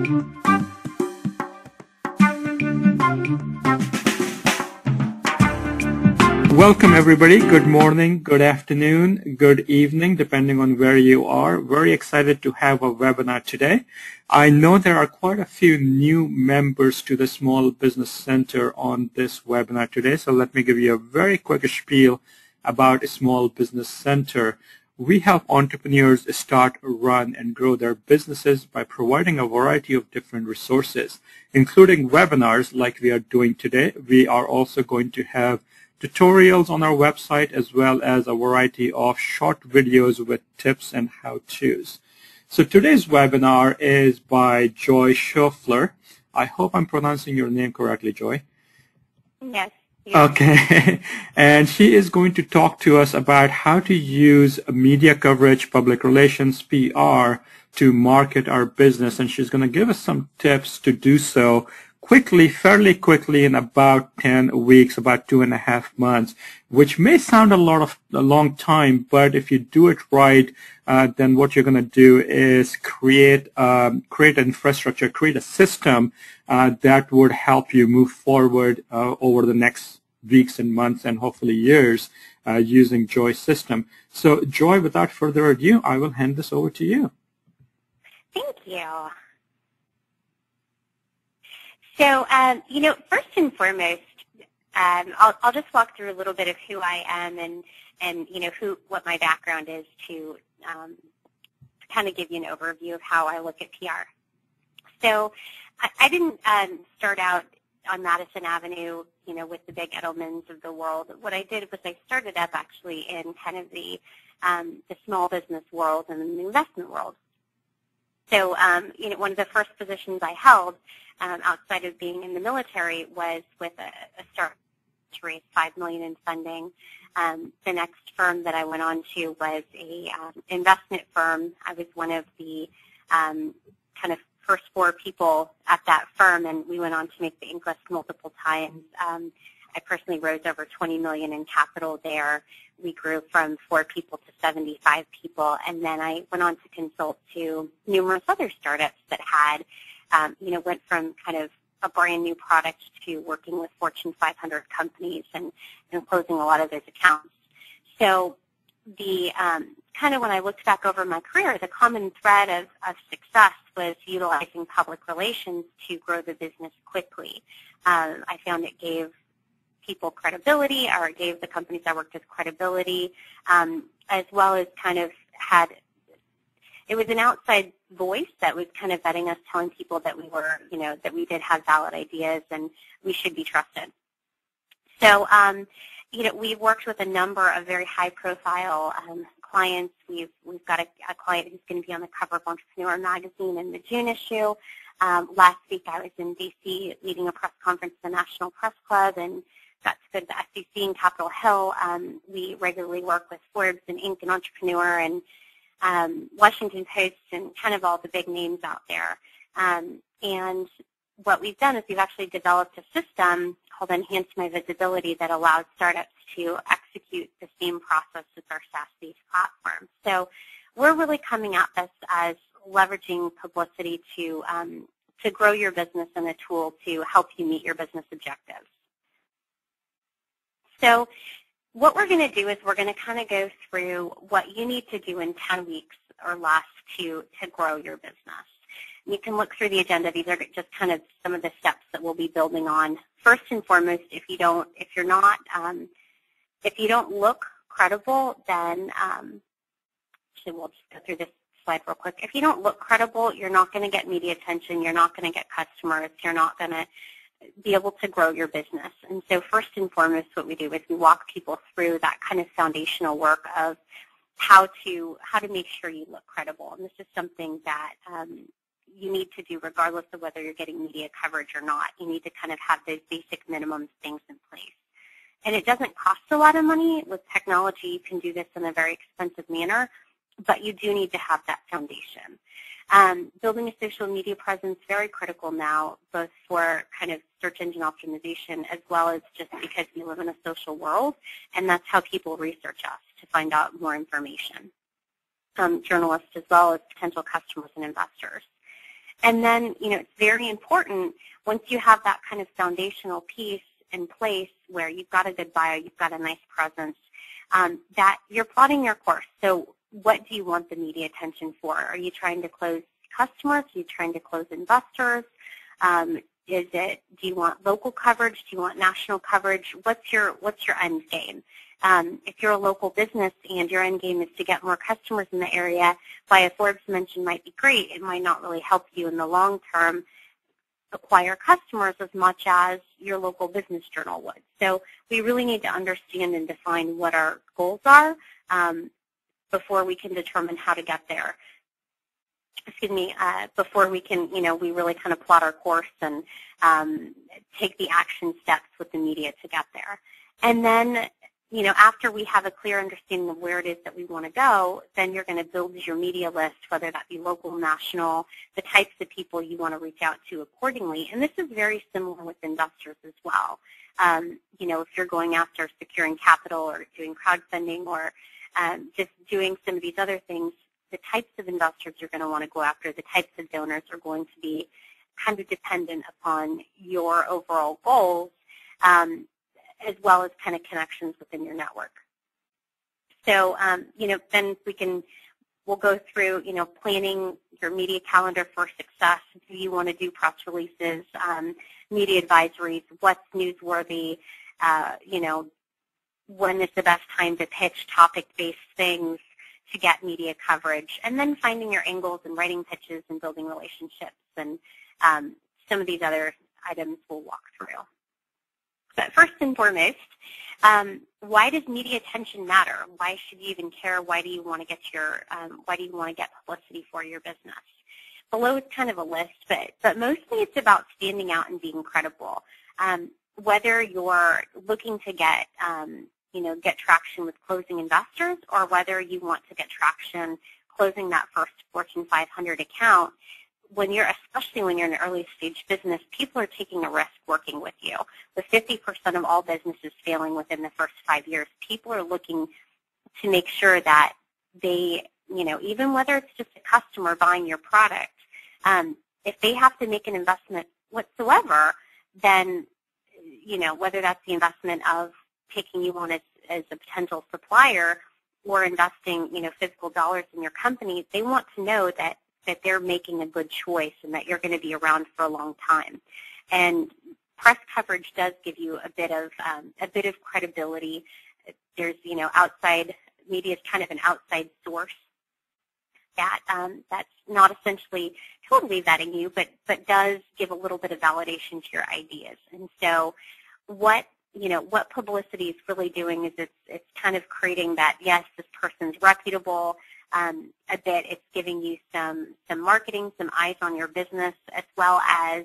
Welcome everybody. Good morning, good afternoon, good evening, depending on where you are. Very excited to have a webinar today. I know there are quite a few new members to the Small Business Center on this webinar today, so let me give you a very quick spiel about a Small Business Center. We help entrepreneurs start, run, and grow their businesses by providing a variety of different resources, including webinars like we are doing today. We are also going to have tutorials on our website, as well as a variety of short videos with tips and how-tos. So today's webinar is by Joy Schoffler. I hope I'm pronouncing your name correctly, Joy. Yes. Okay. And she is going to talk to us about how to use media coverage, public relations, PR to market our business. And she's going to give us some tips to do so quickly, fairly quickly, in about 10 weeks, about 2.5 months, which may sound a long time, but if you do it right, then what you're going to do is create infrastructure, create a system that would help you move forward over the next weeks and months and hopefully years using Joy's system. So, Joy, without further ado, I will hand this over to you. Thank you. So, first and foremost, I'll just walk through a little bit of who I am and what my background is to kind of give you an overview of how I look at PR. So, I didn't start out on Madison Avenue, with the big Edelmans of the world. What I did was I started up actually in kind of the small business world and the investment world. So, one of the first positions I held outside of being in the military was with a startup to raise $5 million in funding. The next firm that I went on to was a investment firm. I was one of the kind of first 4 people at that firm, and we went on to make the Inc. list multiple times. I personally rose over $20 million in capital there. We grew from 4 people to 75 people, and then I went on to consult to numerous other startups that had, went from kind of a brand new product to working with Fortune 500 companies and closing a lot of those accounts. So the kind of when I looked back over my career, the common thread of success was utilizing public relations to grow the business quickly. I found it gave people credibility, or it gave the companies I worked with credibility, as well as kind of it was an outside voice that was kind of vetting us, telling people that we were, that we did have valid ideas and we should be trusted. So, we've worked with a number of very high-profile clients. We've got a client who's going to be on the cover of Entrepreneur magazine in the June issue. Last week I was in D.C. leading a press conference at the National Press Club and got to go to the SEC in Capitol Hill. We regularly work with Forbes and Inc. and Entrepreneur and Washington Post and kind of all the big names out there. And what we've done is we've actually developed a system called Enhance My Visibility that allows startups to execute the same process as our SaaS-based platform. So we're really coming at this as leveraging publicity to grow your business and a tool to help you meet your business objectives. So what we're going to do is we're going to kind of go through what you need to do in 10 weeks or less to grow your business. You can look through the agenda. These are just kind of some of the steps that we'll be building on. First and foremost, if you don't look credible, then actually we'll just go through this slide real quick. If you don't look credible, you're not going to get media attention. You're not going to get customers. You're not going to be able to grow your business. And so first and foremost, what we do is we walk people through that kind of foundational work of how to make sure you look credible. And this is something that you need to do regardless of whether you're getting media coverage or not. You need to kind of have those basic minimum things in place. And it doesn't cost a lot of money. With technology, you can do this in a very expensive manner, but you do need to have that foundation. Building a social media presence, very critical now, both for kind of search engine optimization as well as just because we live in a social world, and that's how people research us to find out more information. Journalists as well as potential customers and investors. And then, it's very important once you have that kind of foundational piece in place where you've got a good bio, you've got a nice presence, that you're plotting your course. So what do you want the media attention for? Are you trying to close customers? Are you trying to close investors? Do you want local coverage? Do you want national coverage? What's your end game? If you're a local business and your end game is to get more customers in the area, why a Forbes mention might be great, it might not really help you in the long term acquire customers as much as your local business journal would. So we really need to understand and define what our goals are before we can determine how to get there. Before we can, we really kind of plot our course and take the action steps with the media to get there. And then, after we have a clear understanding of where it is that we want to go, then you're going to build your media list, whether that be local, national, the types of people you want to reach out to accordingly. And this is very similar with investors as well. If you're going after securing capital or doing crowdfunding or just doing some of these other things, the types of investors you're going to want to go after, the types of donors are going to be kind of dependent upon your overall goals, as well as kind of connections within your network. So, then we'll go through, planning your media calendar for success. Do you want to do press releases, media advisories, what's newsworthy, when is the best time to pitch topic-based things to get media coverage, and then finding your angles and writing pitches and building relationships, and some of these other items we'll walk through. But first and foremost, why does media attention matter? Why should you even care? Why do you want to get publicity for your business? Below is kind of a list, but mostly it's about standing out and being credible. Whether you're looking to get traction with closing investors, or whether you want to get traction closing that first Fortune 500 account, especially when you're in an early stage business, people are taking a risk working with you. With 50% of all businesses failing within the first 5 years, people are looking to make sure that they, even whether it's just a customer buying your product, if they have to make an investment whatsoever, then, whether that's the investment of taking you on as a potential supplier or investing, physical dollars in your company, they want to know that they're making a good choice and that you're going to be around for a long time. And press coverage does give you a bit of credibility. There's, outside media is kind of an outside source that's not essentially totally vetting you, but does give a little bit of validation to your ideas. And so what publicity is really doing is it's kind of creating that, yes, this person's reputable. A bit, it's giving you some marketing, some eyes on your business, as well as,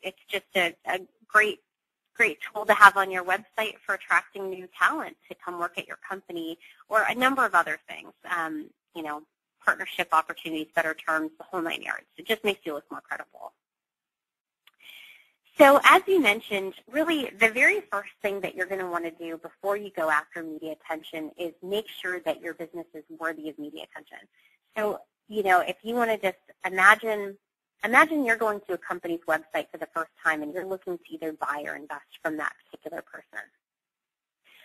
it's just a great tool to have on your website for attracting new talent to come work at your company, or a number of other things, partnership opportunities, better terms, the whole 9 yards. It just makes you look more credible. So as you mentioned, really the very first thing that you're going to want to do before you go after media attention is make sure that your business is worthy of media attention. So, if you want to just imagine you're going to a company's website for the first time and you're looking to either buy or invest from that particular person.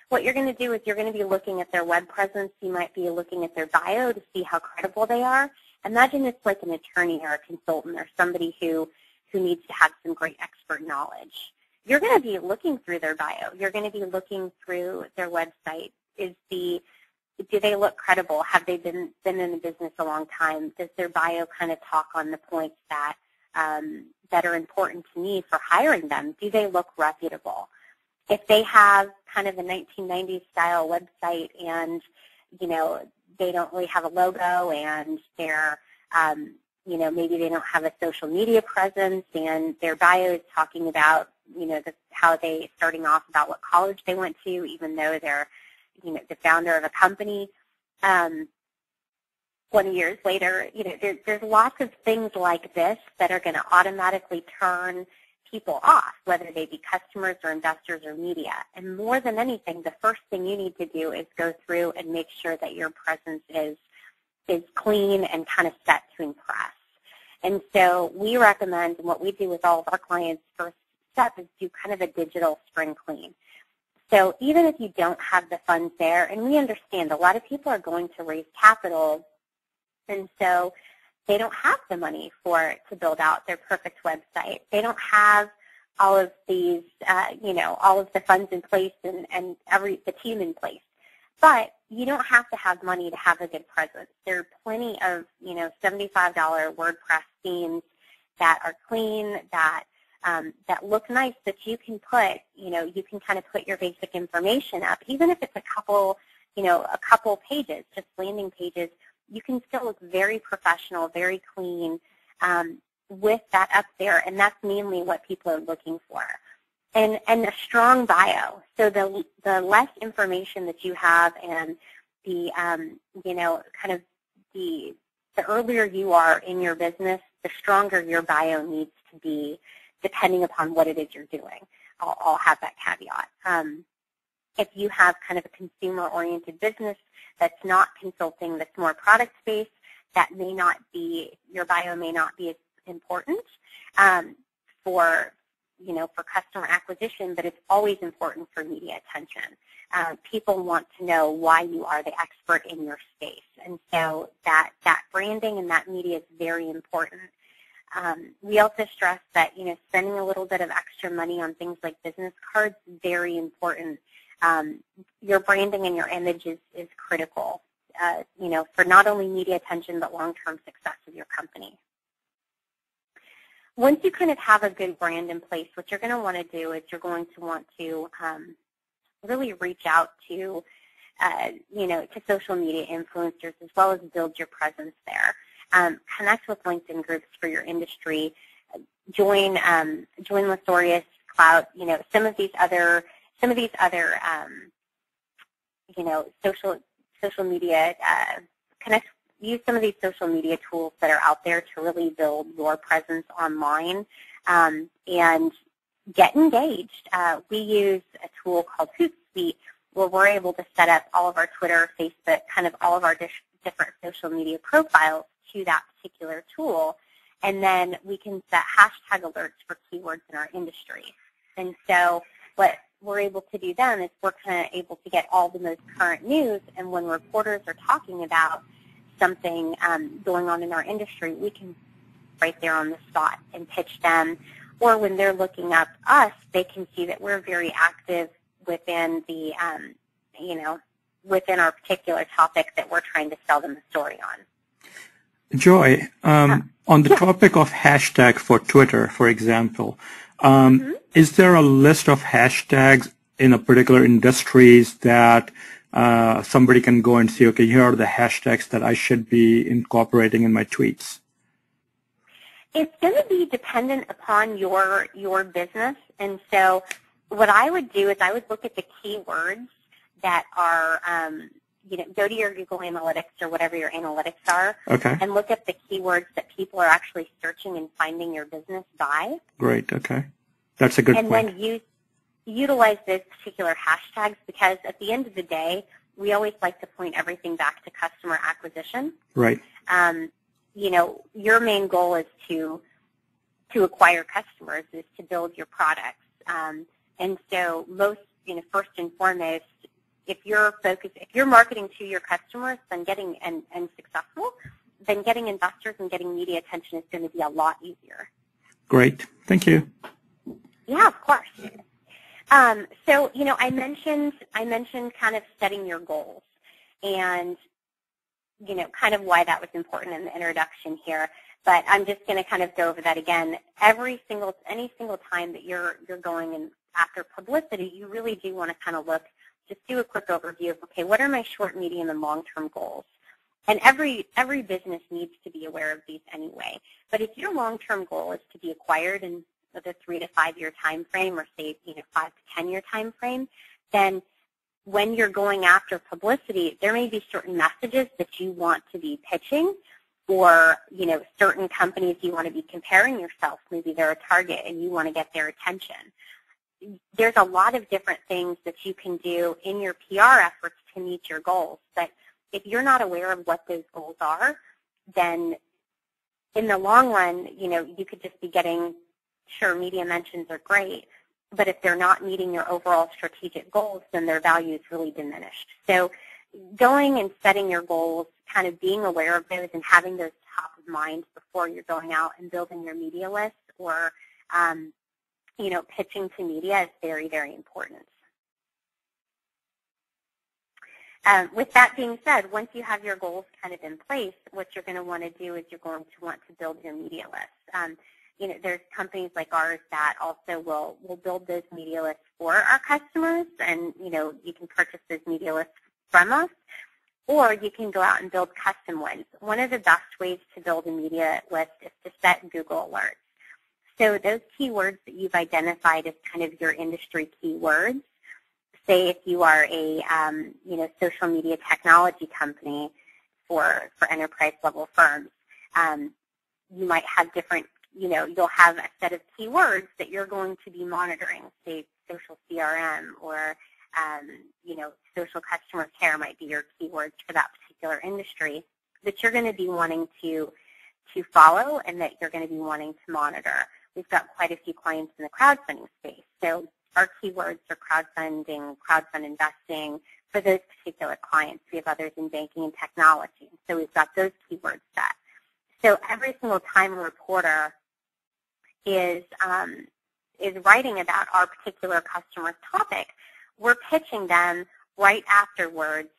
What you're going to do is you're going to be looking at their web presence. You might be looking at their bio to see how credible they are. Imagine it's like an attorney or a consultant or somebody who needs to have some great expert knowledge. You're going to be looking through their bio. You're going to be looking through their website. Do they look credible? Have they been in the business a long time? Does their bio kind of talk on the points that are important to me for hiring them? Do they look reputable? If they have kind of a 1990s style website and, they don't really have a logo and they're maybe they don't have a social media presence and their bio is talking about, how they starting off about what college they went to, even though they're, the founder of a company. 20 years later, there's lots of things like this that are going to automatically turn people off, whether they be customers or investors or media. And more than anything, the first thing you need to do is go through and make sure that your presence is clean and kind of set to impress. And so we recommend, and what we do with all of our clients, first step is do kind of a digital spring clean. So even if you don't have the funds there, and we understand a lot of people are going to raise capital, and so they don't have the money to build out their perfect website. They don't have all of these, all of the funds in place and the team in place. But you don't have to have money to have a good presence. There are plenty of, $75 WordPress themes that are clean, that look nice, that you can put, you can kind of put your basic information up, even if it's a couple pages, just landing pages. You can still look very professional, very clean with that up there, and that's mainly what people are looking for. And a strong bio. So the less information that you have, and the kind of the earlier you are in your business, the stronger your bio needs to be, depending upon what it is you're doing. I'll have that caveat. If you have kind of a consumer-oriented business that's not consulting, that's more product-based, that may not be, your bio may not be as important for customer acquisition, but it's always important for media attention. People want to know why you are the expert in your space, and so that branding and that media is very important. We also stress that spending a little bit of extra money on things like business cards is very important. Your branding and your image is critical, for not only media attention but long-term success of your company. Once you kind of have a good brand in place, what you're going to want to do is you're going to want to really reach out to, to social media influencers, as well as build your presence there. Connect with LinkedIn groups for your industry. Join Lesorius, Cloud. Some of these other social media. Use some of these social media tools that are out there to really build your presence online, and get engaged. We use a tool called Hootsuite, where we're able to set up all of our Twitter, Facebook, kind of all of our different social media profiles to that particular tool, and then we can set hashtag alerts for keywords in our industry. And so what we're able to do then is we're kind of able to get all the most current news, and when reporters are talking about something going on in our industry, we can right there on the spot and pitch them. Or when they're looking up us, they can see that we're very active within the, within our particular topic that we're trying to sell them a story on. Joy, on the topic of hashtag for Twitter, for example, is there a list of hashtags in a particular industries that somebody can go and see, okay, here are the hashtags that I should be incorporating in my tweets? It's going to be dependent upon your business. And so what I would do is I would look at the keywords that are, go to your Google Analytics or whatever your analytics are, okay, and look at the keywords that people are actually searching and finding your business by. Great, okay. That's a good point. And then utilize those particular hashtags, because at the end of the day, we always like to point everything back to customer acquisition. Right. Your main goal is to acquire customers, is to build your products. And so first and foremost, if you're marketing to your customers, then getting successful, then getting investors and getting media attention is going to be a lot easier. Great. Thank you. Yeah, of course. So, I mentioned kind of setting your goals, and, kind of why that was important in the introduction here. But I'm just going to kind of go over that again. Any single time that you're going in after publicity, you really do want to kind of just do a quick overview of, okay, what are my short, medium, and long-term goals? And every business needs to be aware of these anyway. But if your long-term goal is to be acquired in the 3 to 5 year time frame, or say 5 to 10 year time frame, then when you're going after publicity, there may be certain messages that you want to be pitching, or certain companies you want to be comparing yourself. Maybe they're a target and you want to get their attention. There's a lot of different things that you can do in your PR efforts to meet your goals. But if you're not aware of what those goals are, then in the long run, you could just be getting, sure, media mentions are great, but if they're not meeting your overall strategic goals, then their value is really diminished. So going and setting your goals, kind of being aware of those and having those top of mind before you're going out and building your media list or, pitching to media is very, very important. With that being said, once you have your goals kind of in place, what you're going to want to do is you're going to want to build your media list. There's companies like ours that also will build those media lists for our customers, and, you can purchase those media lists from us, or you can go out and build custom ones. One of the best ways to build a media list is to set Google alerts. So those keywords that you've identified as kind of your industry keywords, say if you are a social media technology company for enterprise level firms, you might have different, you'll have a set of keywords that you're going to be monitoring, say social CRM or social customer care might be your keywords for that particular industry that you're going to be wanting to follow and that you're going to be wanting to monitor. We've got quite a few clients in the crowdfunding space. So our keywords are crowdfunding, crowdfund investing for those particular clients. We have others in banking and technology. So we've got those keywords set. So every single time a reporter is writing about our particular customer's topic, we're pitching them right afterwards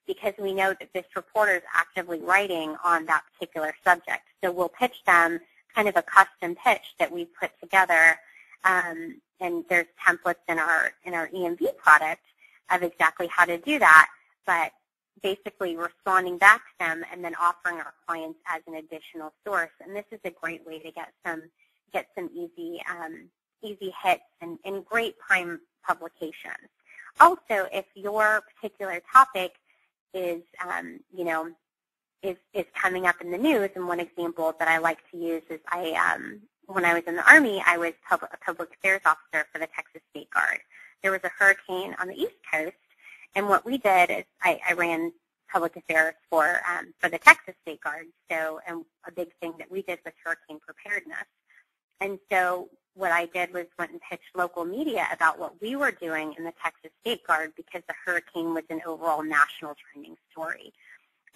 because we know that this reporter is actively writing on that particular subject. So we'll pitch them kind of a custom pitch that we've put together, and there's templates in our EMV product of exactly how to do that, but basically responding back to them and then offering our clients as an additional source. And this is a great way to get some easy hits and great prime publications. Also, if your particular topic is coming up in the news, and one example that I like to use is when I was in the Army, I was a public affairs officer for the Texas State Guard. There was a hurricane on the East Coast, and what we did is I ran public affairs for the Texas State Guard. So, and a big thing that we did was hurricane preparedness. And so what I did was went and pitched local media about what we were doing in the Texas State Guard because the hurricane was an overall national trending story.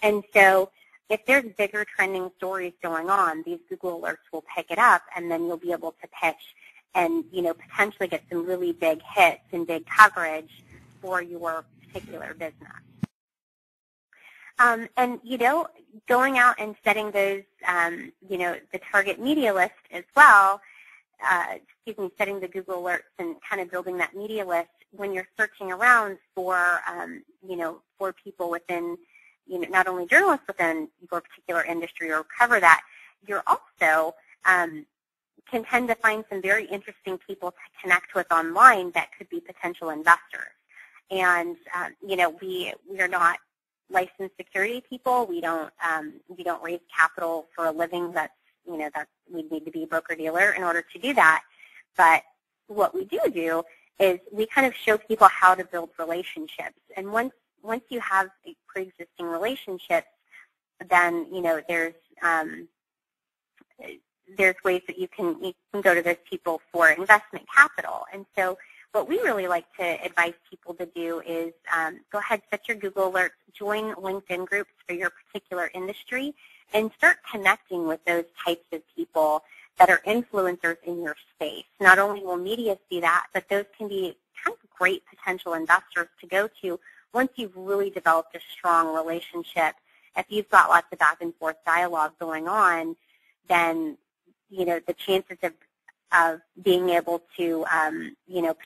And so if there's bigger trending stories going on, these Google alerts will pick it up, and then you'll be able to pitch and, potentially get some really big hits and big coverage for your particular business. And, going out and setting those, the target media list as well, setting the Google alerts and kind of building that media list when you're searching around for, for people within, not only journalists within your particular industry or cover that, you're also can tend to find some very interesting people to connect with online that could be potential investors. And, we are not licensed security people. We don't raise capital for a living. That's we need to be a broker-dealer in order to do that. But what we do is we kind of show people how to build relationships. And once you have a pre-existing relationships, then there's ways that you can go to those people for investment capital. And so what we really like to advise people to do is go ahead, set your Google alerts, join LinkedIn groups for your particular industry, and start connecting with those types of people that are influencers in your space. Not only will media see that, but those can be kind of great potential investors to go to once you've really developed a strong relationship. If you've got lots of back and forth dialogue going on, then the chances of being able to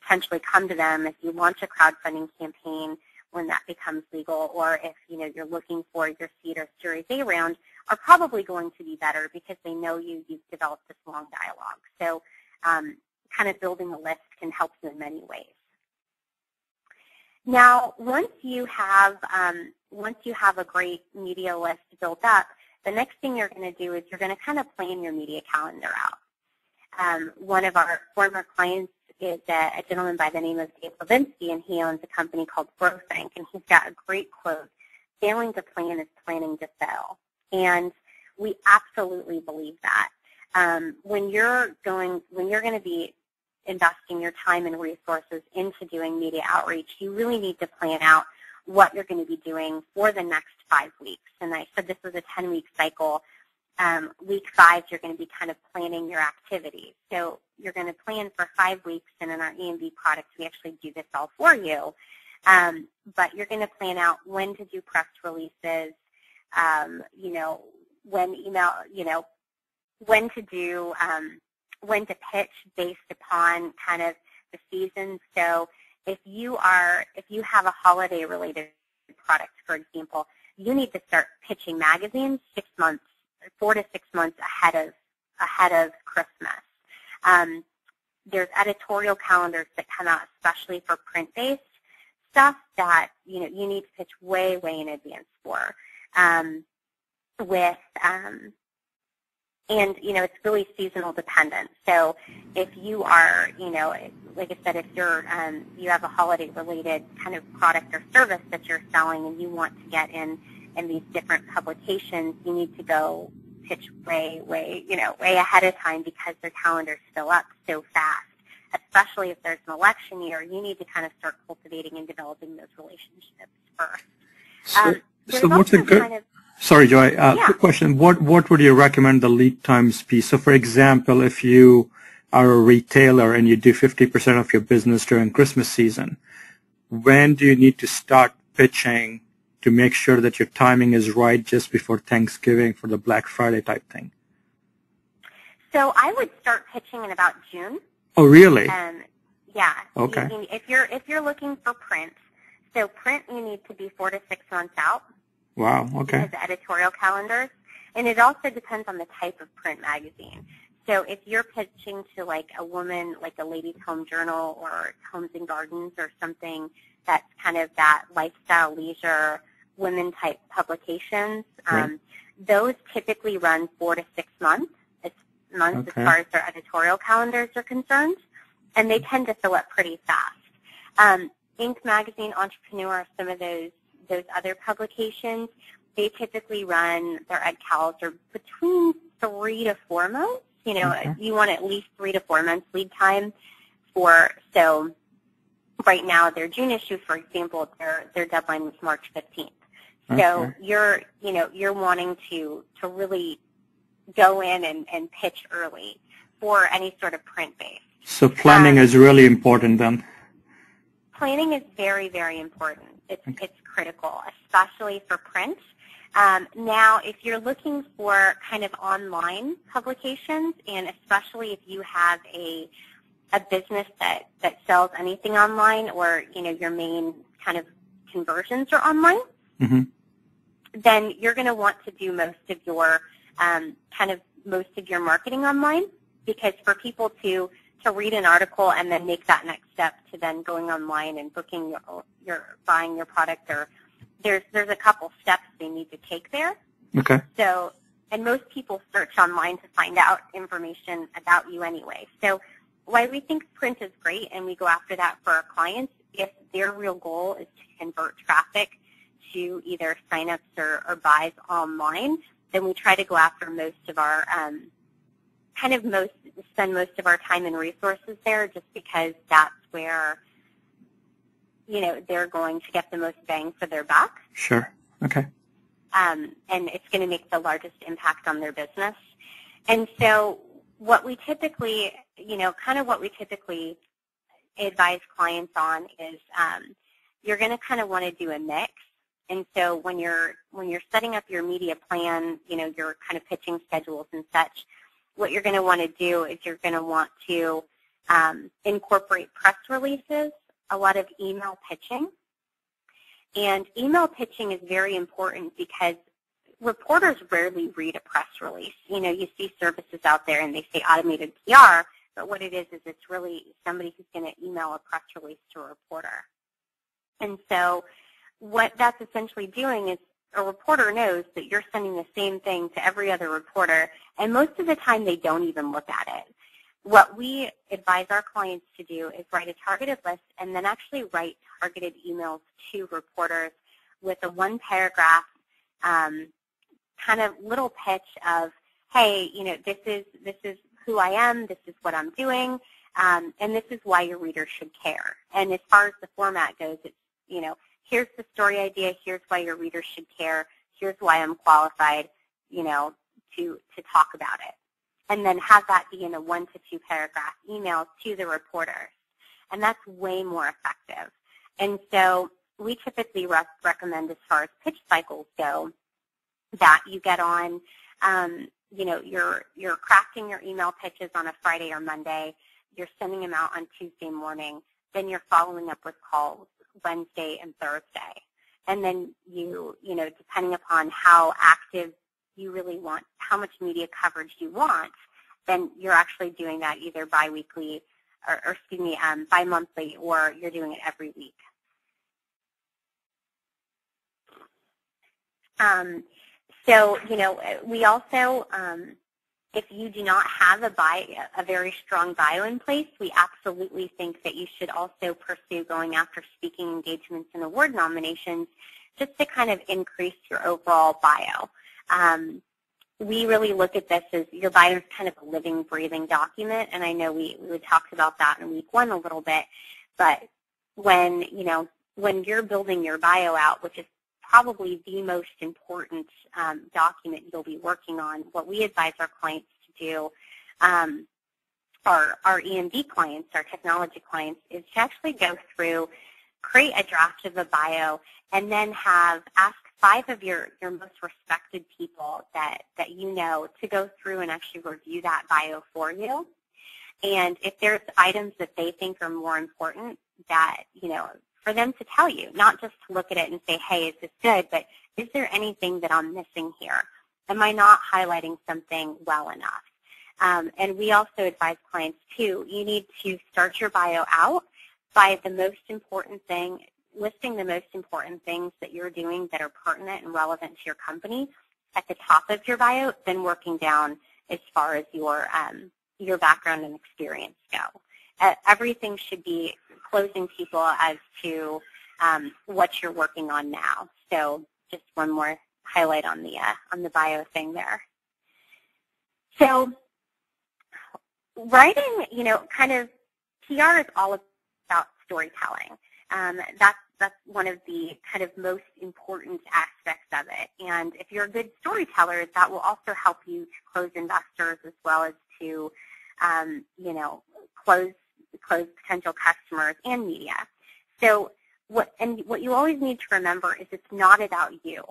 potentially come to them if you launch a crowdfunding campaign when that becomes legal, or if you're looking for your seed or Series A round, are probably going to be better because they know you've developed this long dialogue. So kind of building a list can help you in many ways. Now, once you have a great media list built up, the next thing you're going to do is you're going to kind of plan your media calendar out. One of our former clients is a gentleman by the name of Dave Levinsky, and he owns a company called Grow and he's got a great quote: "Failing to plan is planning to fail." And we absolutely believe that. When you're going to be investing your time and resources into doing media outreach, you really need to plan out what you're going to be doing for the next 5 weeks. And I said this was a 10-week cycle. Week 5, you're going to be kind of planning your activities. So you're going to plan for 5 weeks, and in our E&B products, we actually do this all for you. But you're going to plan out when to do press releases, when email, when to pitch based upon kind of the season. So if you have a holiday-related product, for example, you need to start pitching magazines 4 to 6 months ahead of Christmas. There's editorial calendars that come out especially for print-based stuff that you need to pitch way in advance for. And it's really seasonal dependent. So if you are, like I said, if you have a holiday-related kind of product or service that you're selling and you want to get in these different publications, you need to go pitch way ahead of time because their calendars fill up so fast. Especially if there's an election year, you need to kind of start cultivating and developing those relationships first. So what's a good? Sorry, Joy. Quick question. What would you recommend the lead times be? So, for example, if you are a retailer and you do 50% of your business during Christmas season, when do you need to start pitching to make sure that your timing is right just before Thanksgiving for the Black Friday type thing? So I would start pitching in about June. Oh, really? Yeah. Okay. If you're looking for print, so print you need to be 4 to 6 months out. Wow. Okay. Because of editorial calendars, and it also depends on the type of print magazine. So if you're pitching to like a woman, like a Ladies' Home Journal or Homes and Gardens or something that's kind of that lifestyle, leisure, women type publications, right. Those typically run 4 to 6 months. As far as their editorial calendars are concerned, and they tend to fill up pretty fast. Inc. Magazine, Entrepreneur, some of those other publications, they typically run their ed cals are between 3 to 4 months. You want at least 3 to 4 months lead time so right now their June issue, for example, their deadline was March 15th. So you're wanting to really go in and pitch early for any sort of print-based. So planning is really important then? Planning is very, very important. It's critical, especially for print. Now, if you're looking for kind of online publications, and especially if you have a business that sells anything online, or your main kind of conversions are online, then you're going to want to do most of your marketing online, because for people to read an article and then make that next step to then going online and booking buying your product, or there's a couple steps they need to take there. Okay. So, and most people search online to find out information about you anyway. So why we think print is great and we go after that for our clients, if their real goal is to convert traffic to either signups or buys online, then we try to go after most of our spend most of our time and resources there, just because that's where they're going to get the most bang for their buck. Sure. Okay. And it's going to make the largest impact on their business. And so what we typically advise clients on is you're going to kind of want to do a mix. And so when you're setting up your media plan, your kind of pitching schedules and such, what you're going to want to do is you're going to want to incorporate press releases, a lot of email pitching. And email pitching is very important because reporters rarely read a press release. You see services out there and they say automated PR, but what it is it's really somebody who's going to email a press release to a reporter. And so what that's essentially doing is a reporter knows that you're sending the same thing to every other reporter, and most of the time they don't even look at it. What we advise our clients to do is write a targeted list and then actually write targeted emails to reporters with a one-paragraph kind of little pitch of, hey, this is who I am, this is what I'm doing, and this is why your readers should care. And as far as the format goes, it's, here's the story idea, here's why your readers should care, here's why I'm qualified, to talk about it. And then have that be in a 1 to 2 paragraph email to the reporters. And that's way more effective. And so we typically recommend, as far as pitch cycles go, that you get on, you're crafting your email pitches on a Friday or Monday, you're sending them out on Tuesday morning, then you're following up with calls Wednesday and Thursday. And then depending upon how active you really want, how much media coverage you want, then you're actually doing that either bi-weekly bi-monthly, or you're doing it every week. So, we also, if you do not have a very strong bio in place, we absolutely think that you should also pursue going after speaking engagements and award nominations, just to kind of increase your overall bio. We really look at this as your bio is kind of a living, breathing document, and I know we talked about that in week 1 a little bit, but when you're building your bio out, which is probably the most important document you'll be working on, what we advise our clients to do, our E&D clients, our technology clients, is to actually go through, create a draft of a bio, and then ask 5 of your most respected people that you know to go through and actually review that bio for you. And if there's items that they think are more important, that, for them to tell you, not just to look at it and say, hey, is this good, but is there anything that I'm missing here? Am I not highlighting something well enough? And we also advise clients, too, you need to start your bio out by the most important thing, listing the most important things that you're doing that are pertinent and relevant to your company at the top of your bio, then working down as far as your background and experience go. Everything should be closing people as to what you're working on now. So just one more highlight on the bio thing there. So writing, kind of PR is all about storytelling. That's one of the kind of most important aspects of it. And if you're a good storyteller, that will also help you to close investors as well as to, close potential customers and media. So what you always need to remember is it's not about you.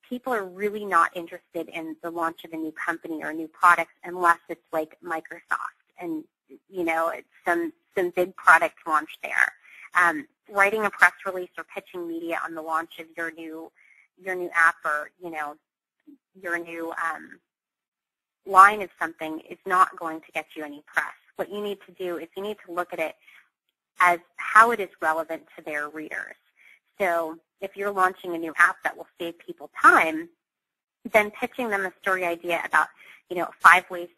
People are really not interested in the launch of a new company or a new product unless it's like Microsoft and, it's some big product launch there. Writing a press release or pitching media on the launch of your new app or, your new line of something is not going to get you any press. What you need to do is you need to look at it as how it is relevant to their readers. So if you're launching a new app that will save people time, then pitching them a story idea about, 5 ways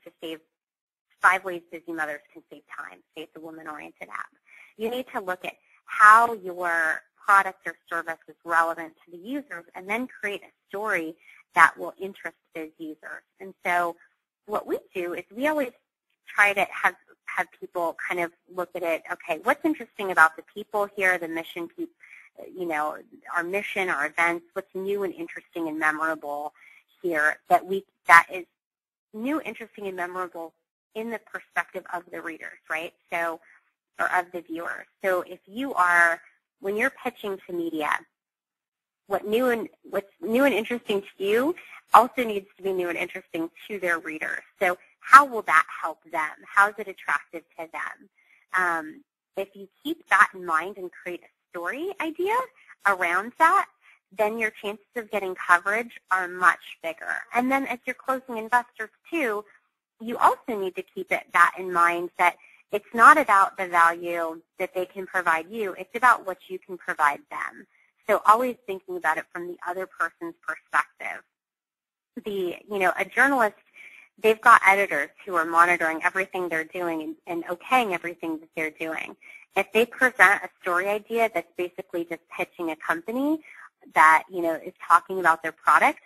busy mothers can save time, say it's a woman-oriented app. You need to look at how your product or service is relevant to the users and then create a story that will interest those users. And so what we do is we always try to have people kind of look at it, okay, what's interesting about the people here, the mission, our mission, our events, what's new and interesting and memorable here that is new, interesting, and memorable in the perspective of the readers, right? So, or of the viewers. So if when you're pitching to media, what's new and interesting to you also needs to be new and interesting to their readers. So how will that help them? How is it attractive to them? If you keep that in mind and create a story idea around that, then your chances of getting coverage are much bigger. And then as you're closing investors too, you also need to keep that in mind that it's not about the value that they can provide you. It's about what you can provide them. So always thinking about it from the other person's perspective. A journalist, they've got editors who are monitoring everything they're doing and okaying everything that they're doing. If they present a story idea that's basically just pitching a company that, is talking about their product,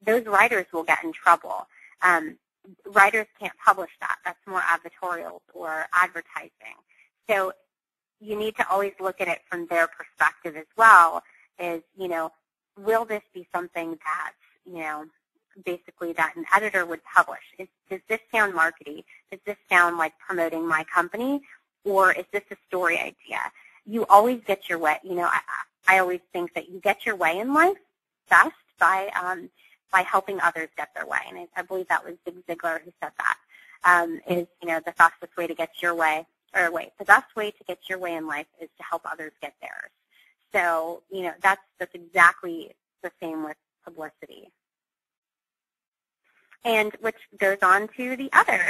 those writers will get in trouble. Writers can't publish that. That's more advertorials or advertising. So you need to always look at it from their perspective as well, is, will this be something that, basically that an editor would publish? Does this sound markety? Does this sound like promoting my company? Or is this a story idea? You always get your way. I always think that you get your way in life best by helping others get their way. And I believe that was Zig Ziglar who said that, is, the fastest way to get your way, the best way to get your way in life is to help others get theirs. So, that's exactly the same with publicity. And which goes on to the other,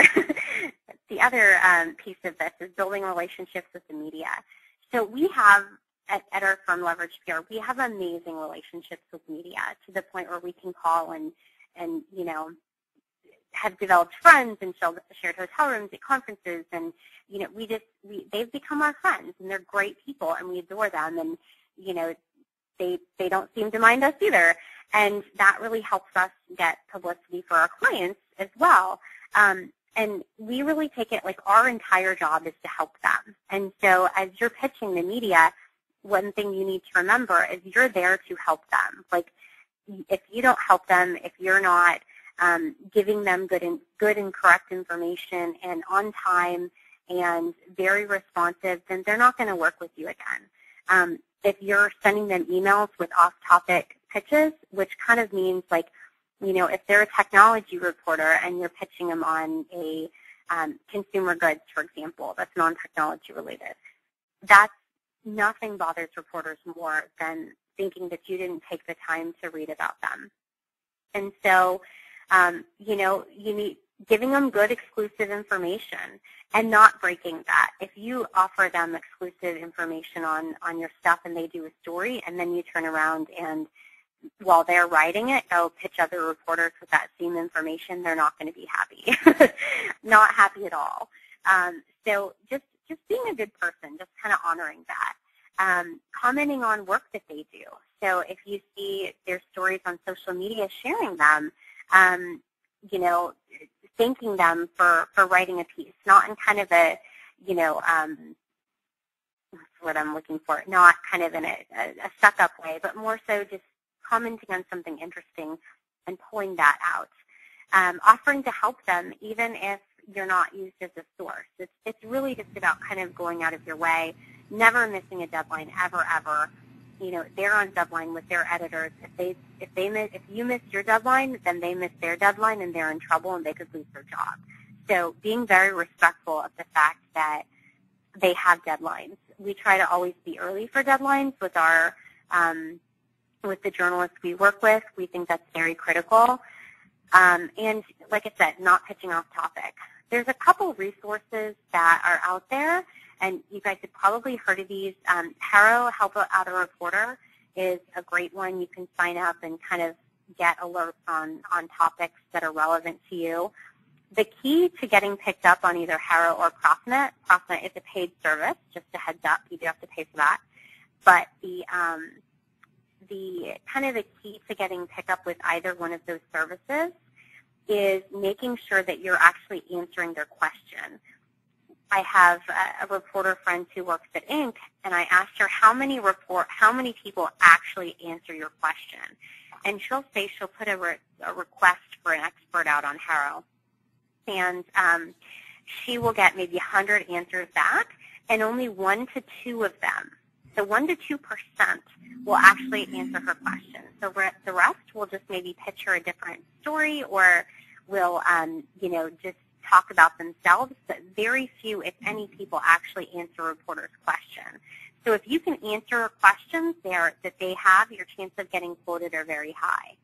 piece of this is building relationships with the media. So we have, at our firm Leverage PR, we have amazing relationships with media to the point where we can call and have developed friends and shared hotel rooms at conferences, and they've become our friends, and they're great people, and we adore them, and they don't seem to mind us either, and that really helps us get publicity for our clients as well. And we really take it like our entire job is to help them. And so as you're pitching the media, one thing you need to remember is you're there to help them. Like, if you don't help them, if you're not giving them good and correct information and on time and very responsive, then they're not going to work with you again. If you're sending them emails with off-topic pitches, which kind of means like, if they're a technology reporter and you're pitching them on a consumer goods, for example, that's non-technology related, nothing bothers reporters more than thinking that you didn't take the time to read about them. And so, you need giving them good exclusive information and not breaking that. If you offer them exclusive information on your stuff and they do a story and then you turn around and while they're writing it, go pitch other reporters with that same information, they're not going to be happy. Not happy at all. So just being a good person, just kind of honoring that. Commenting on work that they do. So if you see their stories on social media, sharing them, thanking them for writing a piece, not in kind of a, what's what I'm looking for, not kind of in a stuck-up way, but more so just commenting on something interesting and pulling that out. Offering to help them even if you're not used as a source. It's really just about kind of going out of your way, never missing a deadline, ever. They're on deadline with their editors. If you miss your deadline, then they miss their deadline and they're in trouble and they could lose their job. So being very respectful of the fact that they have deadlines. We try to always be early for deadlines with our with the journalists we work with. We think that's very critical. And like I said, not pitching off topic. There's a couple resources that are out there, and you guys have probably heard of these. Harrow, Help Out a Reporter, is a great one. You can sign up and kind of get alerts on topics that are relevant to you. The key to getting picked up on either Harrow or Profnet is a paid service, just a heads up. You do have to pay for that. But the kind of the key to getting picked up with either one of those services is making sure that you're actually answering their question. I have a reporter friend who works at Inc., and I asked her how many people actually answer your question. And she'll say she'll put a request for an expert out on Harrow. And she will get maybe 100 answers back, and only 1 to 2 of them, so 1 to 2%, will actually answer her question. So the rest will just maybe pitch her a different story or will, just talk about themselves, but very few, if any, people actually answer a reporter's question. So if you can answer questions that they have, your chance of getting quoted are very high.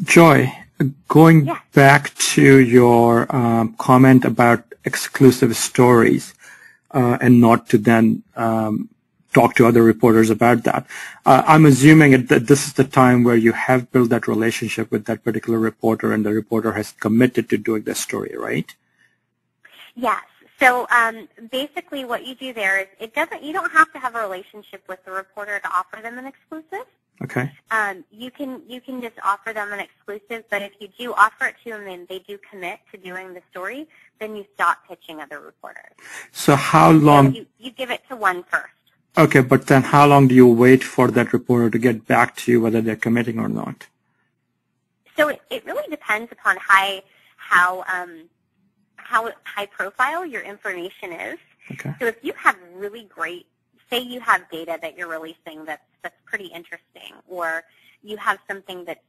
Joy, going back to your comment about exclusive stories and not to then talk to other reporters about that, I'm assuming that this is the time where you have built that relationship with that particular reporter and the reporter has committed to doing this story, right? Yes. So basically what you do there is you don't have to have a relationship with the reporter to offer them an exclusive. Okay. You can just offer them an exclusive, but if you do offer it to them and they do commit to doing the story, then you stop pitching other reporters. So how long? So you give it to one first. Okay, but then how long do you wait for that reporter to get back to you whether they're committing or not? So it really depends upon how high profile your information is. Okay. So if you have really great, say you have data that you're releasing that's pretty interesting, or you have something that's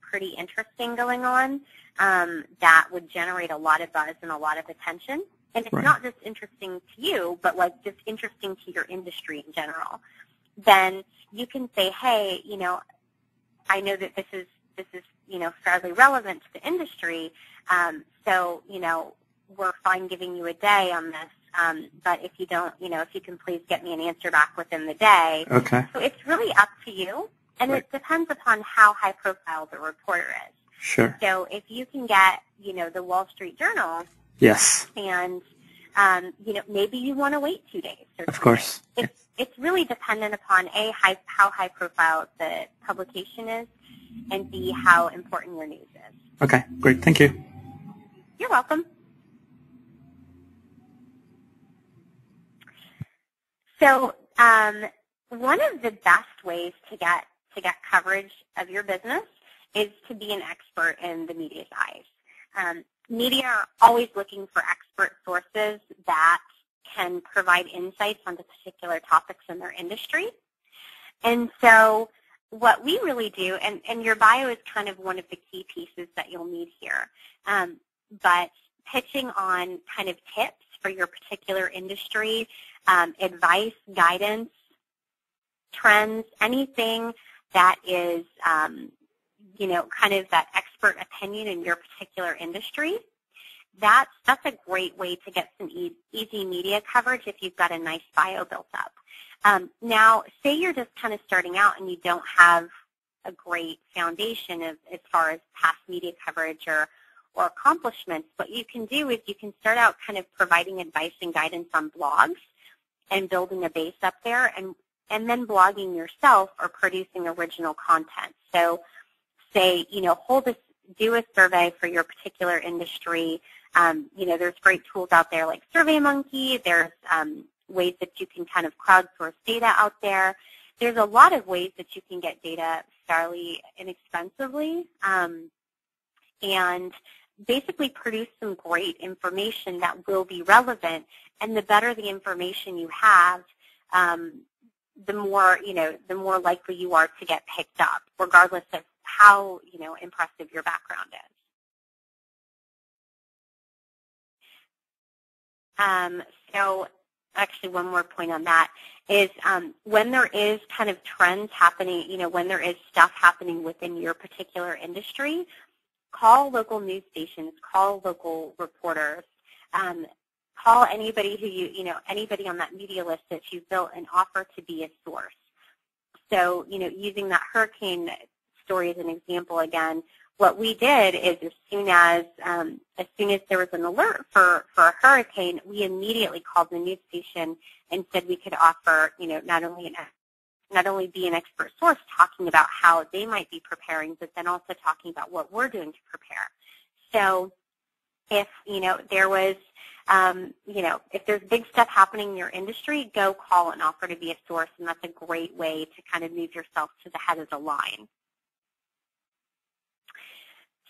pretty interesting going on that would generate a lot of buzz and a lot of attention. And it's not just interesting to you, but like just interesting to your industry in general. Then you can say, hey, I know that this is fairly relevant to the industry. So we're fine giving you a day on this. But if you don't, if you can please get me an answer back within the day. Okay. So it's really up to you, and it depends upon how high profile the reporter is. Sure. So if you can get, the Wall Street Journal. Yes. And, maybe you want to wait 2 days. Or of course. It's really dependent upon, A, how high profile the publication is, and B, how important your news is. Okay, great. Thank you. You're welcome. So one of the best ways to get coverage of your business is to be an expert in the media's eyes. Media are always looking for expert sources that can provide insights onto particular topics in their industry. And so what we really do, and your bio is kind of one of the key pieces that you'll need here, but pitching on kind of tips for your particular industry, advice, guidance, trends, anything that is, kind of that expert opinion in your particular industry, that's a great way to get some easy media coverage if you've got a nice bio built up. Now, say you're just kind of starting out and you don't have a great foundation as far as past media coverage or accomplishments, what you can do is you can start out kind of providing advice and guidance on blogs and building a base up there, and then blogging yourself or producing original content. So say, do a survey for your particular industry. There's great tools out there like SurveyMonkey. There's ways that you can kind of crowdsource data out there. There's a lot of ways that you can get data fairly inexpensively and basically produce some great information that will be relevant. And the better the information you have, the more likely you are to get picked up, regardless of how, impressive your background is. So actually one more point on that is when there is kind of trends happening, when there is stuff happening within your particular industry, call local news stations, call local reporters, call anybody who anybody on that media list that you've built and offer to be a source. So, using that hurricane story as an example again, what we did is as soon as there was an alert for a hurricane, we immediately called the news station and said we could offer, not only be an expert source talking about how they might be preparing, but then also talking about what we're doing to prepare. So if, there was, if there's big stuff happening in your industry, go call and offer to be a source, and that's a great way to kind of move yourself to the head of the line.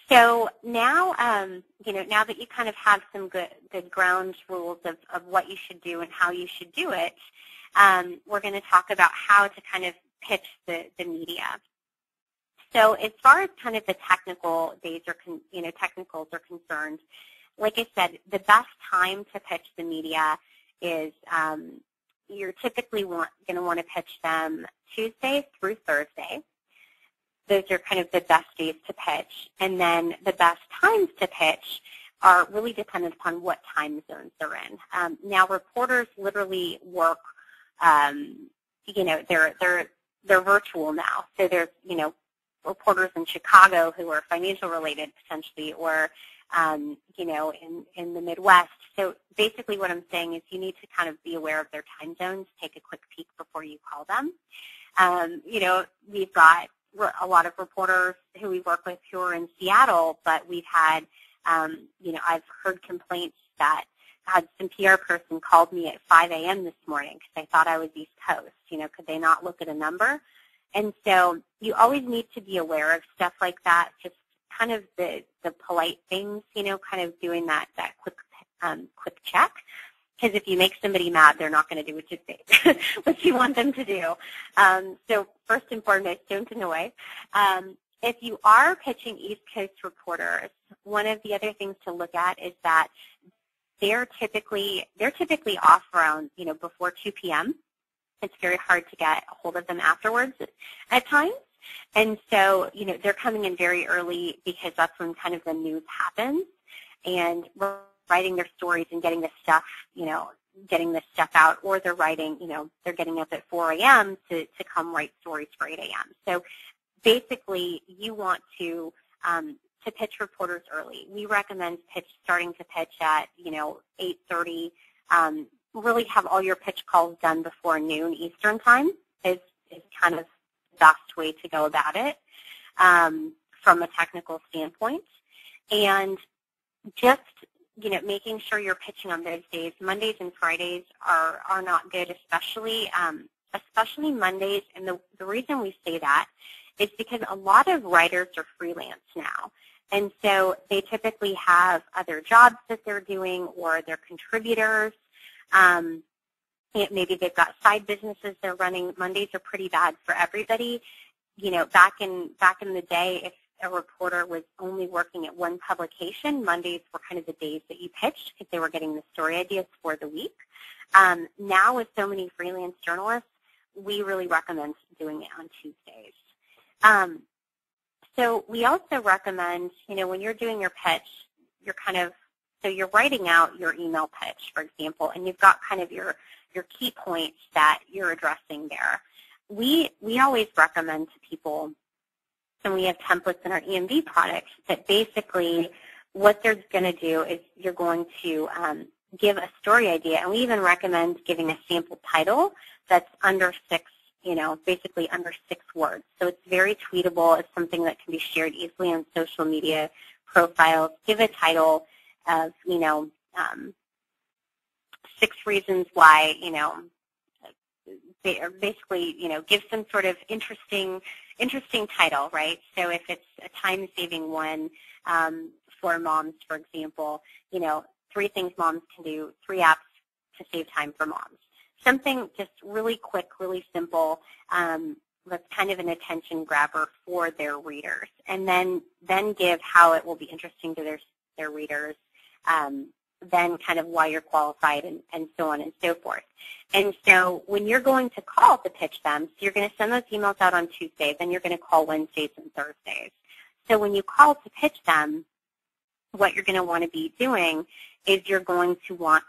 So now, now that you kind of have some good ground rules of what you should do and how you should do it, we're going to talk about how to kind of pitch the media. So as far as kind of the technical days or technicals are concerned, like I said, the best time to pitch the media is you're typically going to want to pitch them Tuesday through Thursday. Those are kind of the best days to pitch. And then the best times to pitch are really dependent upon what time zones they're in. Now, reporters literally work, they're virtual now. So there's, reporters in Chicago who are financial related potentially, or, in the Midwest. So basically what I'm saying is you need to kind of be aware of their time zones, take a quick peek before you call them. We've got a lot of reporters who we work with who are in Seattle, but we've had, I've heard complaints that had some PR person called me at 5 a.m. this morning because they thought I was East Coast. Could they not look at a number? And so you always need to be aware of stuff like that, just kind of the polite things, kind of doing that quick check. Because if you make somebody mad, they're not going to do what you want them to do. So first and foremost, don't annoy. If you are pitching East Coast reporters, one of the other things to look at is that they're typically off around, before 2 p.m. It's very hard to get a hold of them afterwards at times. And so, they're coming in very early because that's when kind of the news happens. And we're writing their stories and getting this stuff, out, or they're writing, they're getting up at 4 a.m. to come write stories for 8 a.m. So basically, you want to pitch reporters early. We recommend starting to pitch at, 8:30. Really have all your pitch calls done before noon Eastern time is kind of the best way to go about it from a technical standpoint. And just, making sure you're pitching on those days. Mondays and Fridays are not good, especially Mondays. And the reason we say that is because a lot of writers are freelance now. And so they typically have other jobs that they're doing, or they're contributors. Maybe they've got side businesses they're running. Mondays are pretty bad for everybody. Back in the day, if a reporter was only working at one publication, Mondays were kind of the days that you pitched because they were getting the story ideas for the week. Now with so many freelance journalists, we really recommend doing it on Tuesdays. So we also recommend, when you're doing your pitch, you're writing out your email pitch, for example, and you've got kind of your key points that you're addressing there. We always recommend to people, and we have templates in our EMV products, that basically what they're going to do is you're going to give a story idea, and we even recommend giving a sample title that's under 6, basically under 6 words. So it's very tweetable. It's something that can be shared easily on social media profiles. Give a title of, 6 reasons why, basically, give some sort of interesting title, right? So if it's a time-saving one for moms, for example, 3 things moms can do, 3 apps to save time for moms. Something just really quick, really simple, that's kind of an attention grabber for their readers. And then give how it will be interesting to their readers, then kind of why you're qualified, and so on and so forth. And so when you're going to call to pitch them, so you're going to send those emails out on Tuesdays, then you're going to call Wednesdays and Thursdays. So when you call to pitch them, what you're going to want to be doing is you're going to want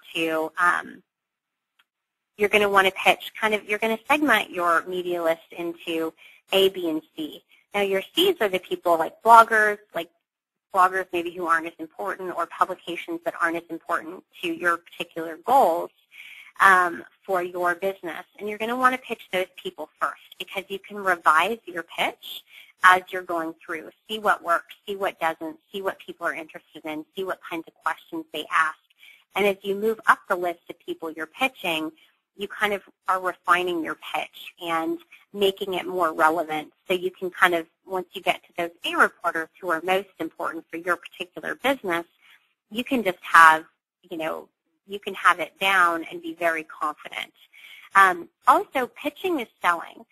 to pitch you're going to segment your media list into A, B, and C. Now your C's are the people like bloggers maybe who aren't as important, or publications that aren't as important to your particular goals for your business. And you're going to want to pitch those people first, because you can revise your pitch as you're going through. See what works, see what doesn't, see what people are interested in, see what kinds of questions they ask. And as you move up the list of people you're pitching, you kind of are refining your pitch and making it more relevant. So you can kind of, once you get to those A reporters who are most important for your particular business, you can just have, you can have it down and be very confident. Also, pitching is selling.